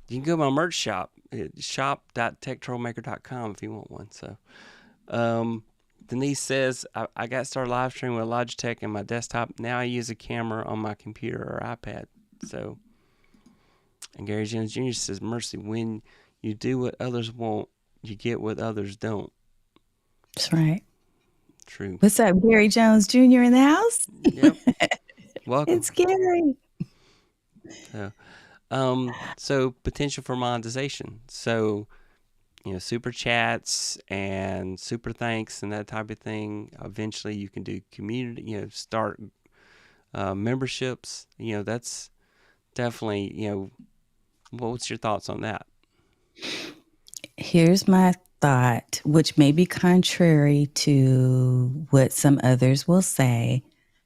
you can go to my merch shop, shop.techtrollmaker.com if you want one. So, Denise says, I got started live streaming with Logitech and my desktop. Now I use a camera on my computer or iPad. So, and Gary Jones Jr. says, Mercy, when you do what others want, you get what others don't. That's right. True. What's up, Gary Jones Jr. in the house? Yep. Welcome. It's Gary. So potential for monetization. So, super chats and super thanks and that type of thing. Eventually, you can do community. Start memberships. That's definitely. What's your thoughts on that? Here's my thought, which may be contrary to what some others will say.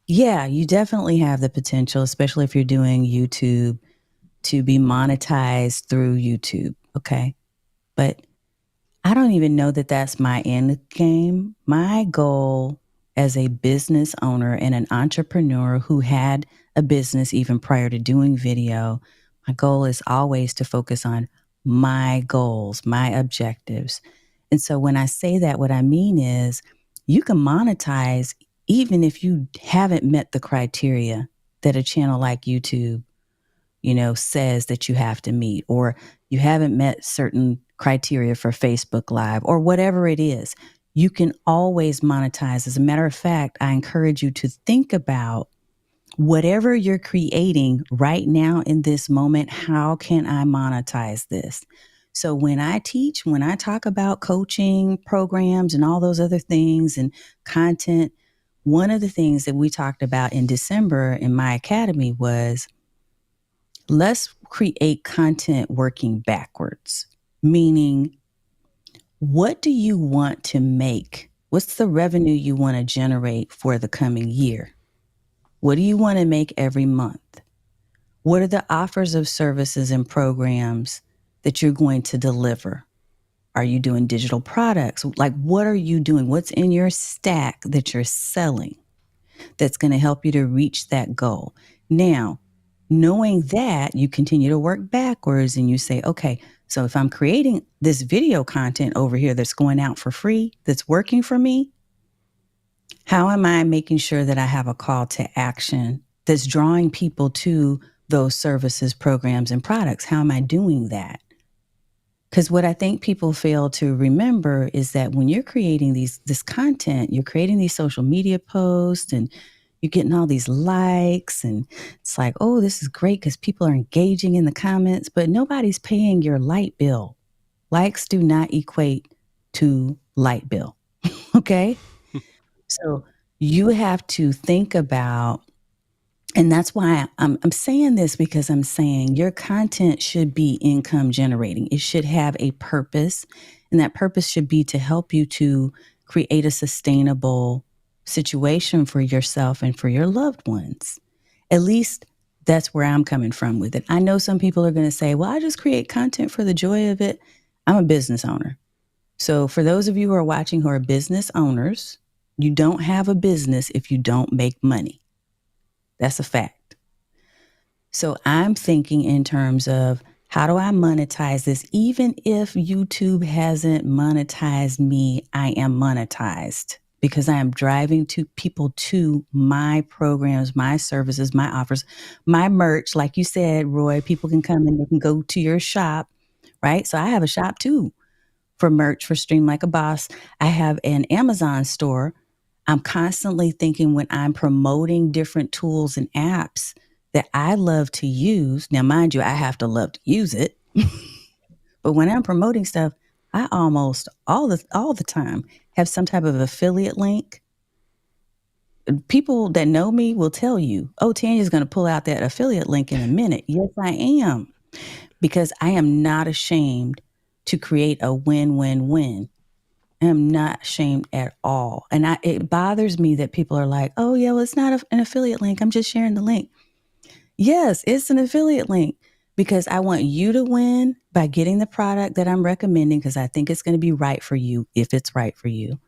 Yeah, you definitely have the potential, especially if you're doing YouTube, to be monetized through YouTube. Okay. But I don't even know that that's my end game. My goal as a business owner and an entrepreneur who had a business even prior to doing video, my goal is always to focus on my goals, my objectives. And so when I say that, what I mean is you can monetize even if you haven't met the criteria that a channel like YouTube, says that you have to meet, or you haven't met certain criteria for Facebook Live or whatever it is. You can always monetize. As a matter of fact, I encourage you to think about whatever you're creating right now in this moment. How can I monetize this? So when I teach, when I talk about coaching programs and all those other things and content, one of the things that we talked about in December in my academy was let's create content working backwards, meaning what do you want to make? What's the revenue you want to generate for the coming year? What do you want to make every month? What are the offers of services and programs that you're going to deliver? Are you doing digital products? Like, what are you doing? What's in your stack that you're selling that's going to help you to reach that goal? Now, knowing that, you continue to work backwards and you say, okay, so if I'm creating this video content over here that's going out for free, that's working for me, how am I making sure that I have a call to action that's drawing people to those services, programs, and products? How am I doing that? Because what I think people fail to remember is that when you're creating this content, you're creating these social media posts and you're getting all these likes, and it's like, oh, this is great because people are engaging in the comments, but nobody's paying your light bill. Likes do not equate to light bill. Okay. So you have to think about, and that's why I'm saying this, because I'm saying your content should be income generating. It should have a purpose, and that purpose should be to help you to create a sustainable situation for yourself and for your loved ones. At least that's where I'm coming from with it. I know some people are going to say, well, I just create content for the joy of it. I'm a business owner. So for those of you who are watching who are business owners, you don't have a business if you don't make money. That's a fact. So I'm thinking in terms of how do I monetize this? Even if YouTube hasn't monetized me, I am monetized because I am driving to people to my programs, my services, my offers, my merch. Like you said, Roy, people can come and they can go to your shop, right? So I have a shop too for merch for Stream Like a Boss. I have an Amazon store. I'm constantly thinking when I'm promoting different tools and apps that I love to use. Now, mind you, I have to love to use it. But when I'm promoting stuff, I almost all the time have some type of affiliate link. People that know me will tell you, oh, Tanya's going to pull out that affiliate link in a minute. Yes, I am. Because I am not ashamed to create a win-win-win. I am not ashamed at all. And it bothers me that people are like, oh, yeah, well, it's not an affiliate link. I'm just sharing the link. Yes, it's an affiliate link because I want you to win by getting the product that I'm recommending because I think it's going to be right for you if it's right for you.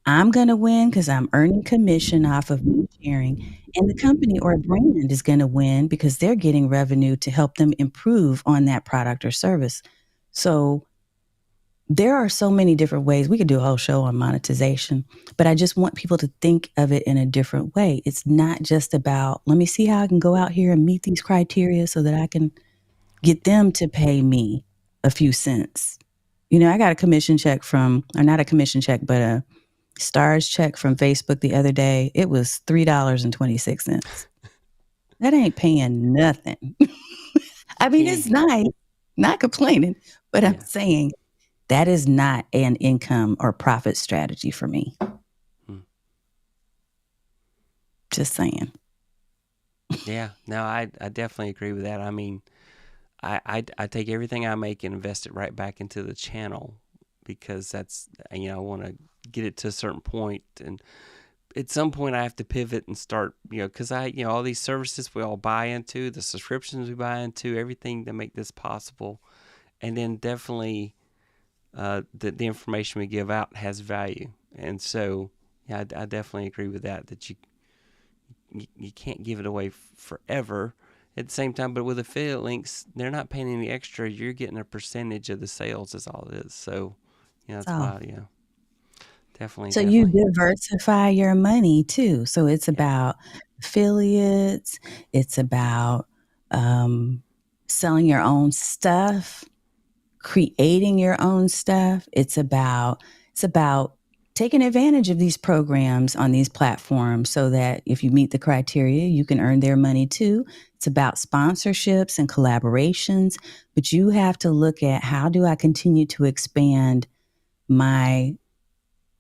I'm going to win because I'm earning commission off of me sharing. And the company or brand is going to win because they're getting revenue to help them improve on that product or service. So there are so many different ways. We could do a whole show on monetization, but I just want people to think of it in a different way. It's not just about, let me see how I can go out here and meet these criteria so that I can get them to pay me a few cents. I got a commission check or not a commission check, but a stars check from Facebook the other day. It was $3.26. That ain't paying nothing. I mean, Yeah. it's nice, not complaining, but I'm Yeah. saying that is not an income or profit strategy for me. Hmm. Just saying. Yeah. No, I definitely agree with that. I mean, I take everything I make and invest it right back into the channel because that's, I want to get it to a certain point, and at some point I have to pivot and start, because all these services we all buy into, the subscriptions we buy into, everything to make this possible, and then definitely the information we give out has value, and so Yeah, I definitely agree with that. That you can't give it away forever. At the same time, but with affiliate links, they're not paying any extra. You're getting a percentage of the sales. Is all it is. So, that's So, why. Definitely, so you definitely. diversify your money too. So it's Yeah. about affiliates. It's about um, selling your own stuff, creating your own stuff. It's about taking advantage of these programs on these platforms so that if you meet the criteria, you can earn their money too. It's about sponsorships and collaborations, but you have to look at how do I continue to expand my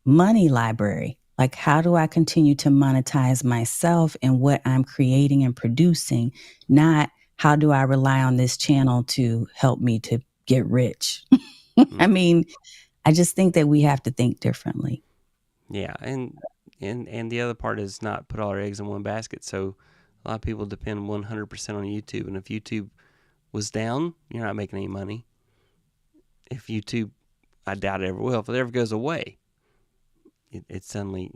money library? Like, how do I continue to monetize myself and what I'm creating and producing? Not how do I rely on this channel to help me to get rich? I Mm. mean, I just think that we have to think differently. Yeah, and the other part is not put all our eggs in one basket. So a lot of people depend 100% on YouTube, and if YouTube was down, you're not making any money. If YouTube, I doubt it ever will. If it ever goes away, it suddenly,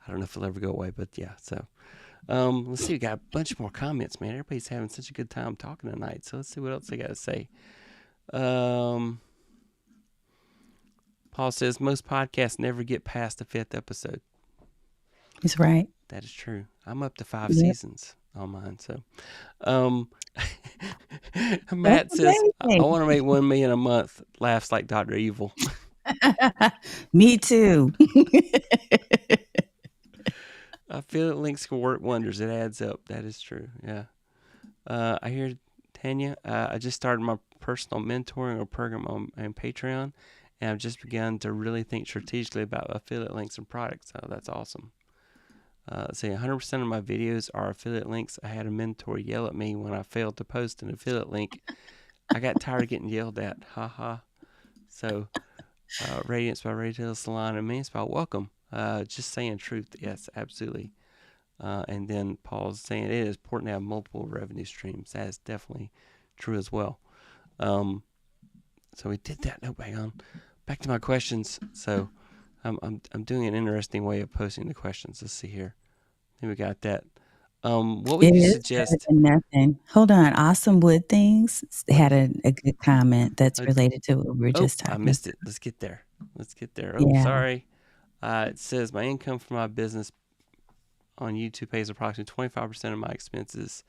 I don't know if it'll ever go away, but yeah. So let's see. We got a bunch more comments, man. Everybody's having such a good time talking tonight. So let's see what else they got to say. Um, Paul says most podcasts never get past the 5th episode. He's right. That is true. I'm up to 5 seasons on mine. So, um, That's Matt says, I amazing. want to make 1 million a month. Laughs like Dr. Evil. Me too. Affiliate links can work wonders. It adds up. That is true. Yeah. I hear Tanya. I just started my personal mentoring or program on Patreon, and I've just begun to really think strategically about affiliate links and products. Oh, that's awesome. Say 100% of my videos are affiliate links. I had a mentor yell at me when I failed to post an affiliate link. I got tired of getting yelled at. Ha ha. So, Radiance by Retail Salon and Main Spa, welcome. Just saying truth. Yes, absolutely. And then Paul's saying it is important to have multiple revenue streams. That is definitely true as well. So we did that. No, hang on. Back to my questions. So I'm doing an interesting way of posting the questions. Let's see here. I think we got that. What would It you is better suggest? than nothing. Hold on. Awesome Wood Things What? had a good comment that's Uh, related to what we were oh, just I talking missed about. it. Let's get there. Let's get there. Oh, Yeah, sorry. It says my income from my business on YouTube pays approximately 25% of my expenses.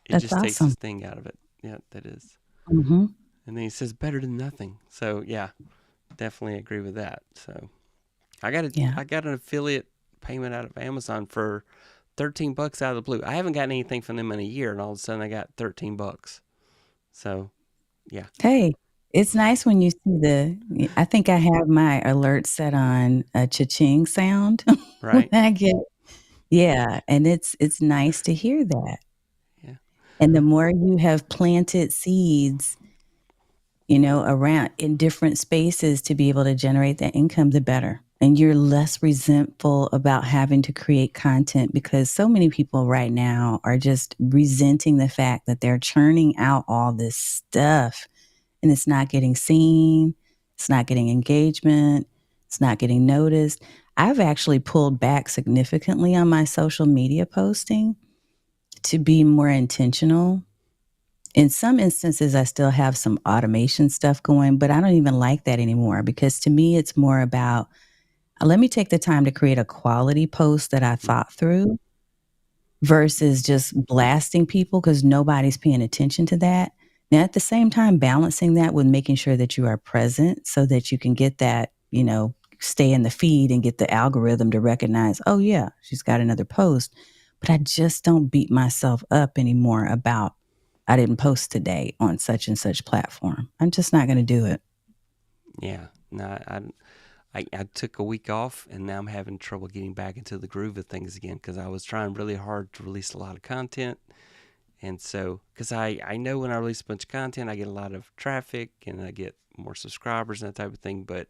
It that's just takes the awesome. sting out of it. Yeah, that is. Hmm. And then he says better than nothing. So yeah, definitely agree with that. So I got Yeah. an affiliate payment out of Amazon for $13 out of the blue. I haven't gotten anything from them in a year, and all of a sudden I got $13. So yeah, Hey, it's nice when you see I think I have my alert set on a cha-ching sound when right. I get, yeah, and it's nice to hear that. Yeah, And the more you have planted seeds, around in different spaces to be able to generate that income, the better. And you're less resentful about having to create content because so many people right now are just resenting the fact that they're churning out all this stuff and it's not getting seen, it's not getting engagement, it's not getting noticed. I've actually pulled back significantly on my social media posting to be more intentional. In some instances, I still have some automation stuff going, but I don't even like that anymore because to me, it's more about let me take the time to create a quality post that I mm, thought through versus just blasting people because nobody's paying attention to that. Now, at the same time, balancing that with making sure that you are present so that you can get that, stay in the feed and get the algorithm to recognize, oh, yeah, she's got another post. But I just don't beat myself up anymore about, I didn't post today on such and such platform. I'm just not going to do it. yeah. No, I took a week off, and now I'm having trouble getting back into the groove of things again because I was trying really hard to release a lot of content. And so, because I know when I release a bunch of content, I get a lot of traffic and I get more subscribers and that type of thing. But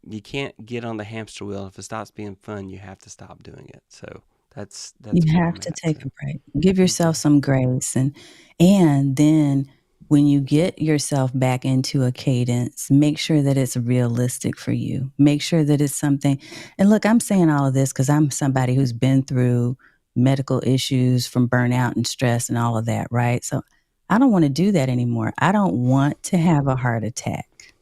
you can't get on the hamster wheel. If it stops being fun, you have to stop doing it. So that's You where have I'm to at. take So a break. Give you do. yourself some grace and then when you get yourself back into a cadence, make sure that it's realistic for you. Make sure that it's something. And look, I'm saying all of this because I'm somebody who's been through medical issues from burnout and stress and all of that, right? So I don't want to do that anymore. I don't want to have a heart attack.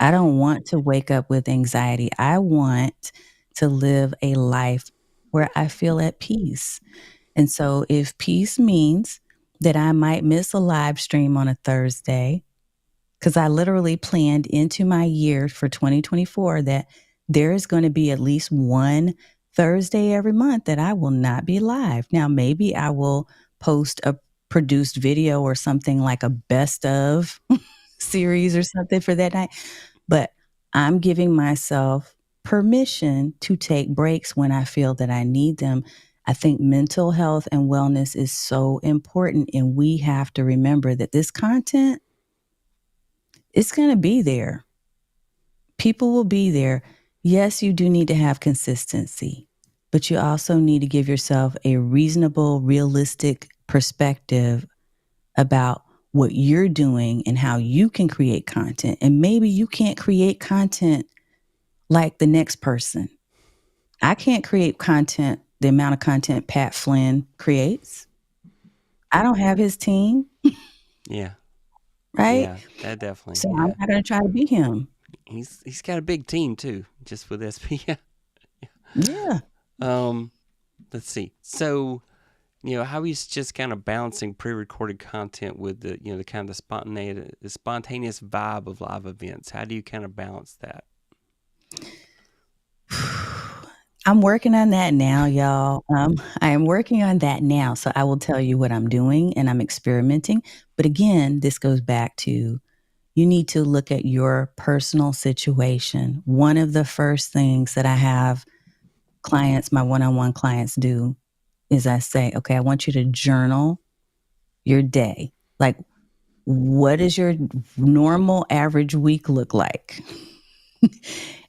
I don't want to wake up with anxiety. I want to live a life where I feel at peace. And so if peace means that I might miss a live stream on a Thursday, because I literally planned into my year for 2024 that there is going to be at least one Thursday every month that I will not be live. Now, maybe I will post a produced video or something like a best of series or something for that night, but I'm giving myself permission to take breaks when I feel that I need them. I think mental health and wellness is so important, and we have to remember that this content, it's going to be there. People will be there. Yes, you do need to have consistency, but you also need to give yourself a reasonable, realistic perspective about what you're doing and how you can create content. And maybe you can't create content like the next person. I can't create content the amount of content Pat Flynn creates. I don't have his team, Yeah. right? Yeah. That definitely. So I'm Yeah. not going to try to be him. He's got a big team too, just with SP. Yeah. Yeah. Um. Let's see. So, how he's just kind of balancing pre-recorded content with the kind of the spontaneous vibe of live events. How do you kind of balance that? I'm working on that now, y'all. I am working on that now. So I will tell you what I'm doing and I'm experimenting. But again, this goes back to you need to look at your personal situation. One of the first things that I have clients, my one on one clients do is I say, okay, I want you to journal your day. Like, what does your normal average week look like?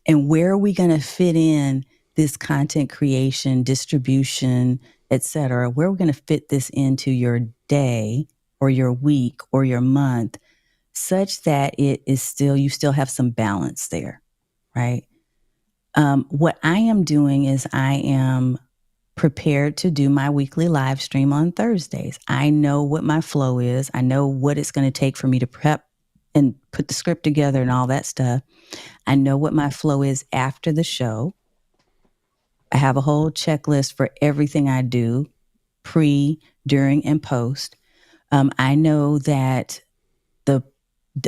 And where are we going to fit in this content creation, distribution, et cetera? Where are we going to fit this into your day or your week or your month such that it is still, you still have some balance there, right? What I am doing is I am prepared to do my weekly live stream on Thursdays. I know what my flow is. I know what it's going to take for me to prep and put the script together and all that stuff. I know what my flow is after the show. I have a whole checklist for everything I do pre, during, and post. I know that the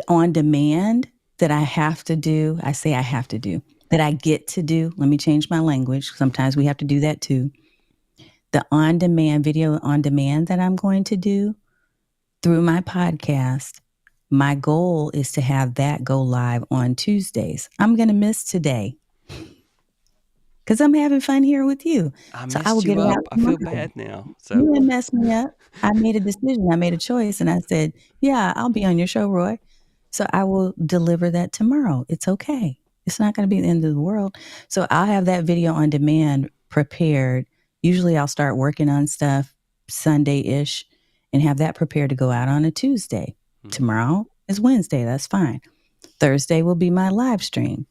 on demand that I have to do, I say I have to do, that I get to do. Let me change my language. Sometimes we have to do that too. The on demand video on demand that I'm going to do through my podcast, my goal is to have that go live on Tuesdays. I'm going to miss today because I'm having fun here with you. I So I will messed get you it up. out I feel tomorrow. bad now. So You didn't mess me up. I made a decision. I made a choice and I said, yeah, I'll be on your show, Roy. So I will deliver that tomorrow. It's okay. It's not going to be the end of the world. So I'll have that video on demand prepared. Usually I'll start working on stuff Sunday ish and have that prepared to go out on a Tuesday. hmm, Tomorrow is Wednesday. That's fine. Thursday will be my live stream.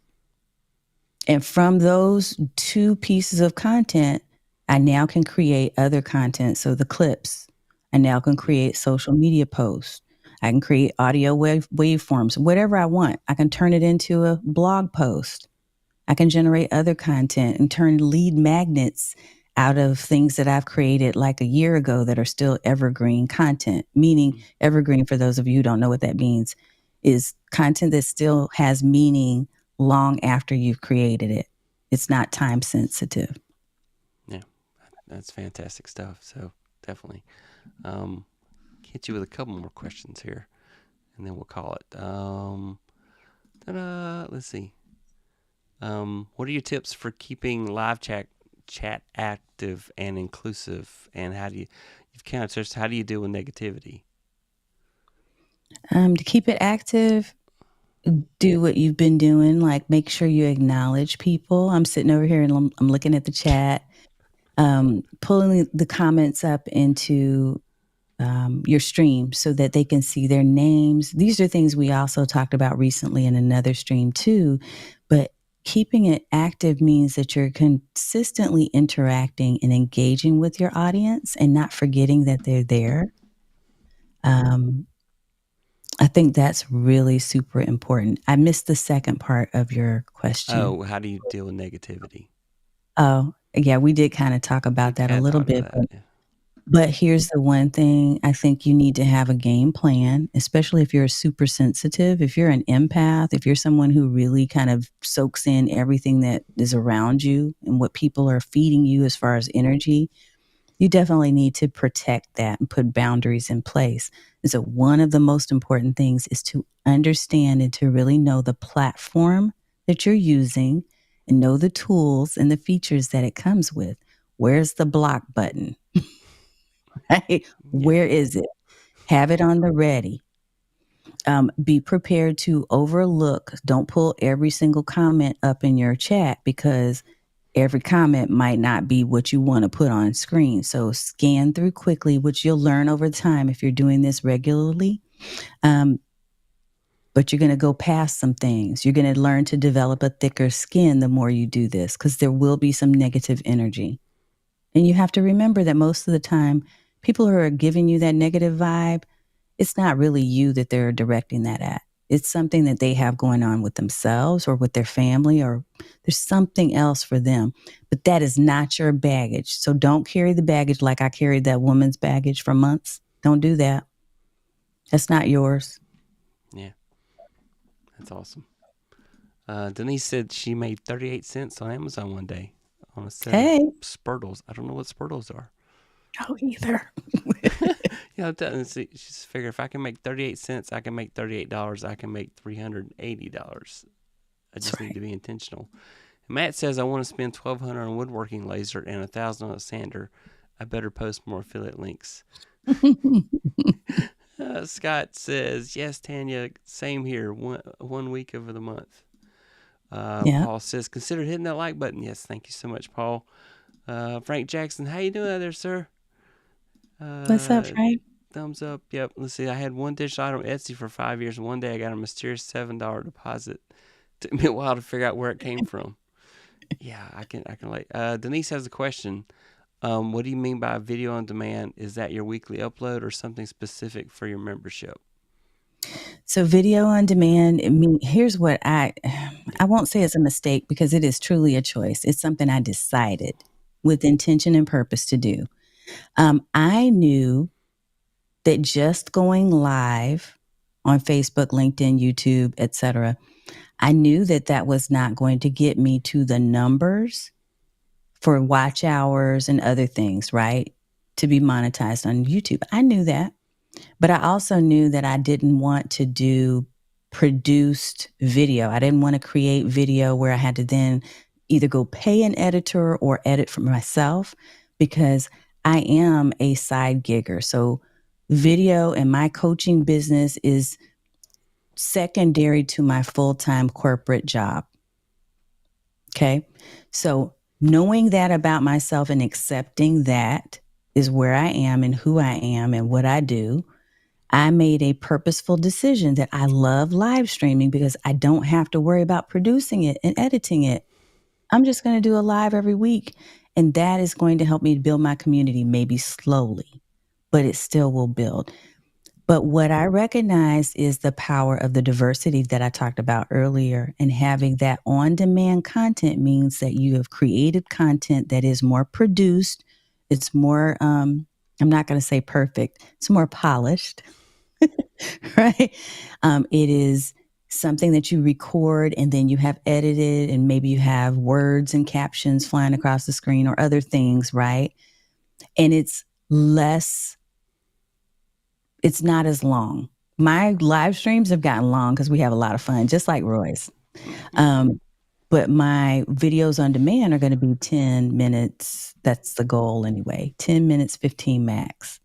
And from those two pieces of content, I now can create other content. So the clips, I now can create social media posts. I can create audio waveforms, whatever I want. I can turn it into a blog post. I can generate other content and turn lead magnets out of things that I've created like a year ago that are still evergreen content. Meaning, hmm, evergreen, for those of you who don't know what that means, is content that still has meaning long after you've created it. It's not time sensitive. yeah, that's fantastic stuff. So definitely, um, hit you with a couple more questions here, and then we'll call it. Ta-da! Let's see. What are your tips for keeping live chat active and inclusive? And how do you've kind of touched how do you deal with negativity? To keep it active, do what you've been doing. Like, make sure you acknowledge people. I'm sitting over here and I'm looking at the chat, pulling the comments up into your stream so that they can see their names. These are things we also talked about recently in another stream too. But keeping it active means that you're consistently interacting and engaging with your audience and not forgetting that they're there. Um, I think that's really super important. I missed the second part of your question. Oh, how do you deal with negativity? Oh, yeah, we did kind of talk We about that a kind of little talked bit, about that. Yeah. but here's the one thing I think you need to have a game plan, especially if you're super sensitive, if you're an empath, if you're someone who really kind of soaks in everything that is around you and what people are feeding you as far as energy. You definitely need to protect that and put boundaries in place. And so, one of the most important things is to understand and to really know the platform that you're using and know the tools and the features that it comes with. Where's the block button? Right? Yeah. Where is it? Have it on the ready. Be prepared to overlook. Don't pull every single comment up in your chat because every comment might not be what you want to put on screen. So scan through quickly, which you'll learn over time if you're doing this regularly. Um, but you're going to go past some things. You're going to learn to develop a thicker skin the more you do this because there will be some negative energy. And you have to remember that most of the time, people who are giving you that negative vibe, it's not really you that they're directing that at. It's something that they have going on with themselves or with their family, or there's something else for them. But that is not your baggage. So don't carry the baggage like I carried that woman's baggage for months. Don't do that. That's not yours. Yeah. That's awesome. Denise said she made 38 cents on Amazon one day on a set of Hey. Spurtles. I don't know what Spurtles are. Oh, either. Yeah, she just figured if I can make 38 cents, I can make $38. I can make $380. I That's just need right. to be intentional. And Matt says I want to spend $1,200 on a woodworking laser and $1,000 on a sander. I better post more affiliate links. Scott says yes, Tanya. Same here. One week of the month. Yeah. Paul says consider hitting that like button. Yes, thank you so much, Paul. Frank Jackson, how you doing out there, sir? What's up, Uh, Frank? Thumbs up. Yep. Let's see. I had one digital item on Etsy for 5 years, and one day I got a mysterious $7 deposit. Took me a while to figure out where it came from. Yeah, I can like. Denise has a question. What do you mean by video on demand? Is that your weekly upload or something specific for your membership? So video on demand, here's what I won't say it's a mistake because it is truly a choice. It's something I decided with intention and purpose to do. I knew that just going live on Facebook, LinkedIn, YouTube, etc., I knew that that was not going to get me to the numbers for watch hours and other things, right? To be monetized on YouTube. I knew that. But I also knew that I didn't want to do produced video. I didn't want to create video where I had to then either go pay an editor or edit for myself because I am a side gigger. So video and my coaching business is secondary to my full-time corporate job. Okay. So knowing that about myself and accepting that is where I am and who I am and what I do. I made a purposeful decision that I love live streaming because I don't have to worry about producing it and editing it. I'm just going to do a live every week. And that is going to help me build my community, maybe slowly, but it still will build. But what I recognize is the power of the diversity that I talked about earlier. And having that on demand content means that you have created content that is more produced. It's more, I'm not going to say perfect, it's more polished. Right? It is something that you record and then you have edited, and maybe you have words and captions flying across the screen or other things, right? And it's not as long. My live streams have gotten long because we have a lot of fun, just like Roy's. Um, but my videos on demand are going to be 10 minutes. That's the goal anyway, 10 minutes, 15 max.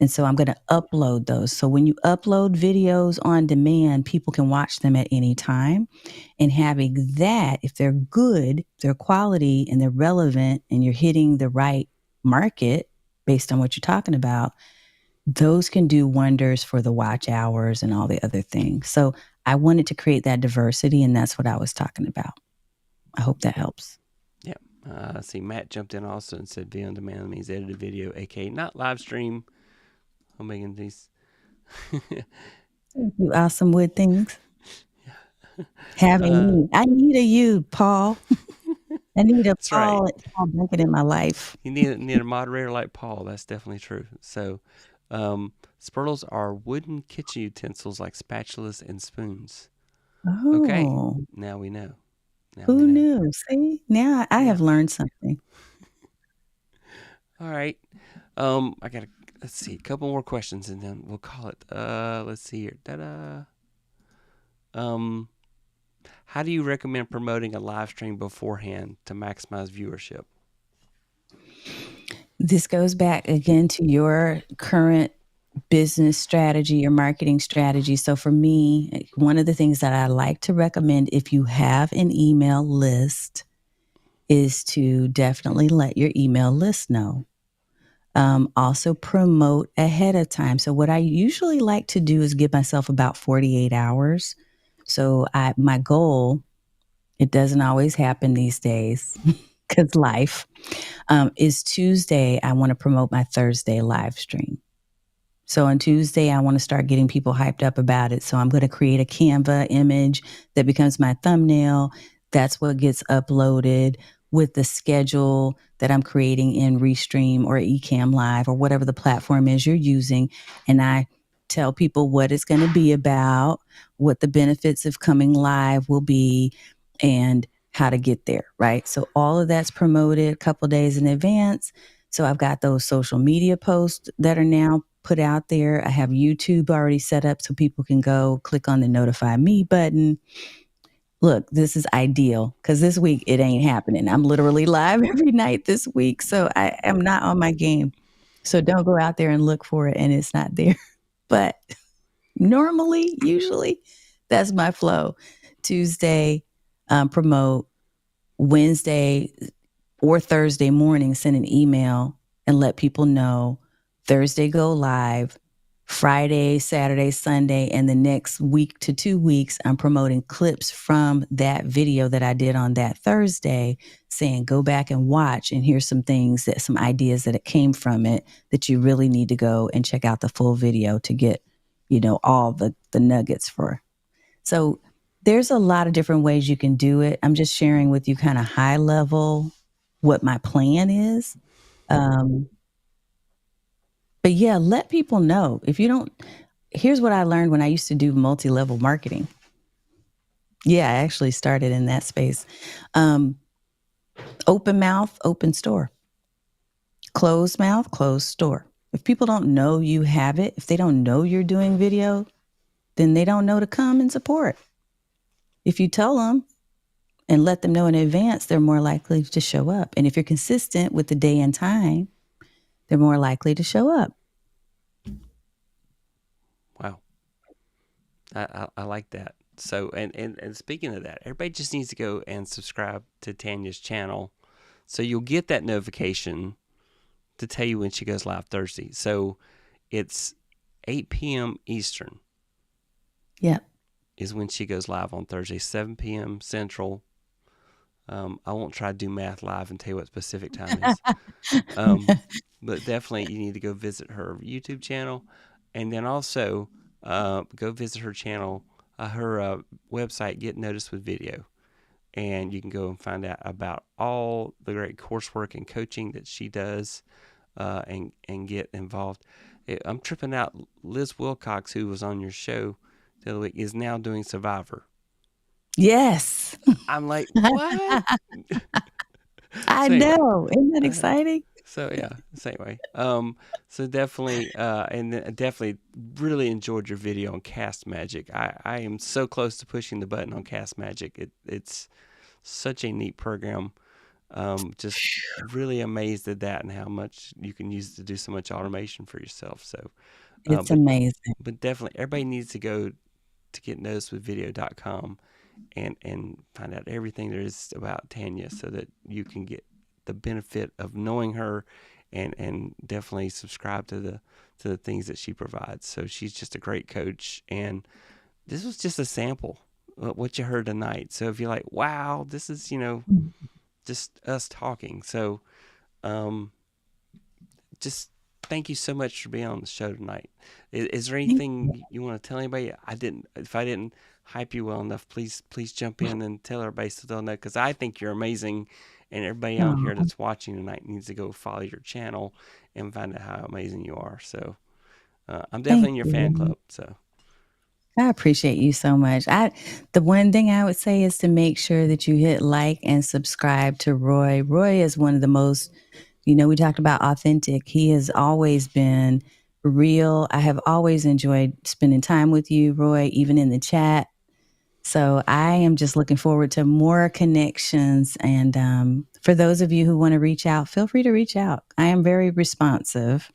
And so I'm going to upload those. So when you upload videos on demand, people can watch them at any time. And having that, if they're good, they're quality and they're relevant, and you're hitting the right market based on what you're talking about, those can do wonders for the watch hours and all the other things. So I wanted to create that diversity, and that's what I was talking about. I hope that helps. Yeah. See, Matt jumped in also and said video on demand means edited video, aka not live stream. I'm making these. Thank you, awesome wood things. Having me. I need a you, Paul. I need a That's right. Paul Blanket in my life. You need a moderator like Paul. That's definitely true. So, spurtles are wooden kitchen utensils like spatulas and spoons. Okay, Oh, now we know. Now we who know. knew? See, now I Yeah. have learned something. All right. I gotta let's see a couple more questions and then we'll call it. Let's see here. Da-da. Um, how do you recommend promoting a live stream beforehand to maximize viewership? This goes back again to your current business strategy, your marketing strategy. So for me, one of the things that I like to recommend if you have an email list is to definitely let your email list know. Also promote ahead of time. So what I usually like to do is give myself about 48 hours. So my goal, it doesn't always happen these days because life, is Tuesday. I want to promote my Thursday live stream. So on Tuesday, I want to start getting people hyped up about it. So I'm going to create a Canva image that becomes my thumbnail. That's what gets uploaded with the schedule that I'm creating in Restream or Ecamm Live or whatever the platform is you're using. And I tell people what it's going to be about, what the benefits of coming live will be, and how to get there, right? So all of that's promoted a couple days in advance. So I've got those social media posts that are now put out there. I have YouTube already set up so people can go click on the notify me button. Look, this is ideal because this week it ain't happening. I'm literally live every night this week. So I am not on my game. So don't go out there and look for it and it's not there. But normally, usually, that's my flow. Tuesday, promote. Wednesday or Thursday morning, send an email and let people know. Thursday, go live. Friday, Saturday, Sunday, and the next week to 2 weeks, I'm promoting clips from that video that I did on that Thursday, saying, go back and watch. And here's some things that some ideas that it came from it that you really need to go and check out the full video to get, all the nuggets for. So there's a lot of different ways you can do it. I'm just sharing with you kind of high level what my plan is. Um, but yeah, let people know. If you don't, here's what I learned when I used to do multi level marketing. Yeah, I actually started in that space. Um, Open mouth, open store. Closed mouth, closed store. If people don't know you have it, if they don't know you're doing video, then they don't know to come and support. If you tell them, and let them know in advance, they're more likely to show up. And if you're consistent with the day and time, they're more likely to show up. Wow, I like that. So, and speaking of that, everybody just needs to go and subscribe to Tanya's channel, so you'll get that notification to tell you when she goes live Thursday. So, it's 8 p.m. Eastern. Yep. Is when she goes live on Thursday, 7 p.m. Central. I won't try to do math live and tell you what specific time is. But definitely you need to go visit her YouTube channel, and then also go visit her channel, her website, Get Noticed with Video, and you can go and find out about all the great coursework and coaching that she does, and get involved. I'm tripping out. Liz Wilcox, who was on your show the other week, is now doing Survivor. Yes. I'm like, what? I So anyway, know. Isn't that uh, exciting? so yeah. So anyway, so definitely, and definitely really enjoyed your video on Cast Magic. I am so close to pushing the button on Cast Magic. It's such a neat program. Just really amazed at that and how much you can use it to do so much automation for yourself. So, It's but amazing. definitely everybody needs to go to getnoticedwithvideo.com and find out everything there is about Tanya so that you can get the benefit of knowing her and definitely subscribe to the things that she provides. So she's just a great coach, and this was just a sample of what you heard tonight. So if you're like, wow, this is just us talking. So just thank you so much for being on the show tonight. Is there anything you want to tell anybody? If I didn't hype you well enough, please jump in and tell everybody so they'll know, because I think you're amazing, and everybody on here Oh, that's watching tonight needs to go follow your channel and find out how amazing you are. So I'm definitely thank in your fan you. club. So I appreciate you so much. The one thing I would say is to make sure that you hit like and subscribe to Roy. Roy is one of the most, we talked about authentic. He has always been real. I have always enjoyed spending time with you, Roy, even in the chat. So I am just looking forward to more connections. And for those of you who want to reach out, feel free to reach out. I am very responsive.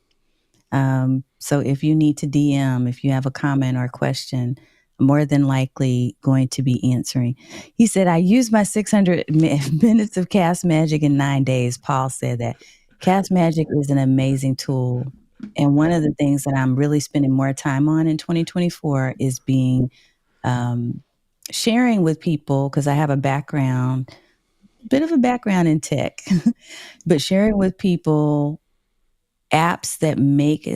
So if you need to DM, if you have a comment or a question, I'm more than likely going to be answering. He said, I used my 600 minutes of Cast Magic in 9 days. Paul said that. Cast Magic is an amazing tool. And one of the things that I'm really spending more time on in 2024 is being um, sharing with people, because I have bit of a background in tech, but sharing with people apps that make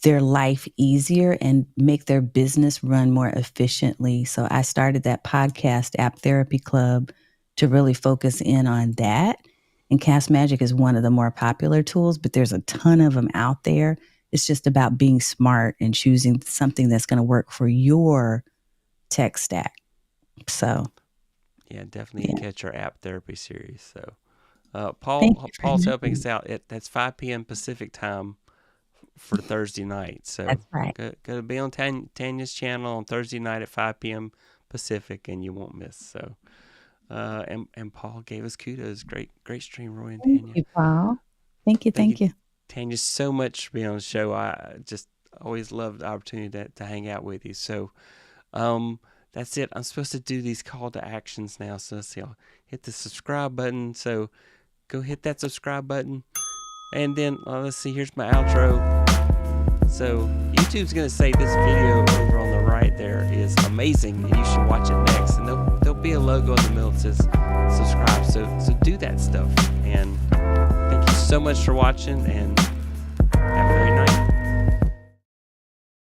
their life easier and make their business run more efficiently. So I started that podcast app therapy club to really focus in on that. And Cast Magic is one of the more popular tools, but there's a ton of them out there. It's just about being smart and choosing something that's going to work for your tech stack. So, yeah, definitely yeah. catch our app therapy series. So Thank you for Paul's helping having us me. out. That's 5 p.m. Pacific time for Thursday night. So That's right. go to be on Tanya's channel on Thursday night at 5 p.m. Pacific, and you won't miss. So and Paul gave us kudos. Great stream, Roy and Thank Tanya. you, Paul. Thank you. Thank you, Thank you. Tanya, so much for being on the show. I just always love the opportunity to hang out with you. So that's it. I'm supposed to do these call to actions now. So let's see. I'll hit the subscribe button. So go hit that subscribe button. And then let's see. Here's my outro. So YouTube's going to say this video over on the right there is amazing and you should watch it next. And there'll be a logo in the middle that says subscribe. So do that stuff. And thank you so much for watching, and have a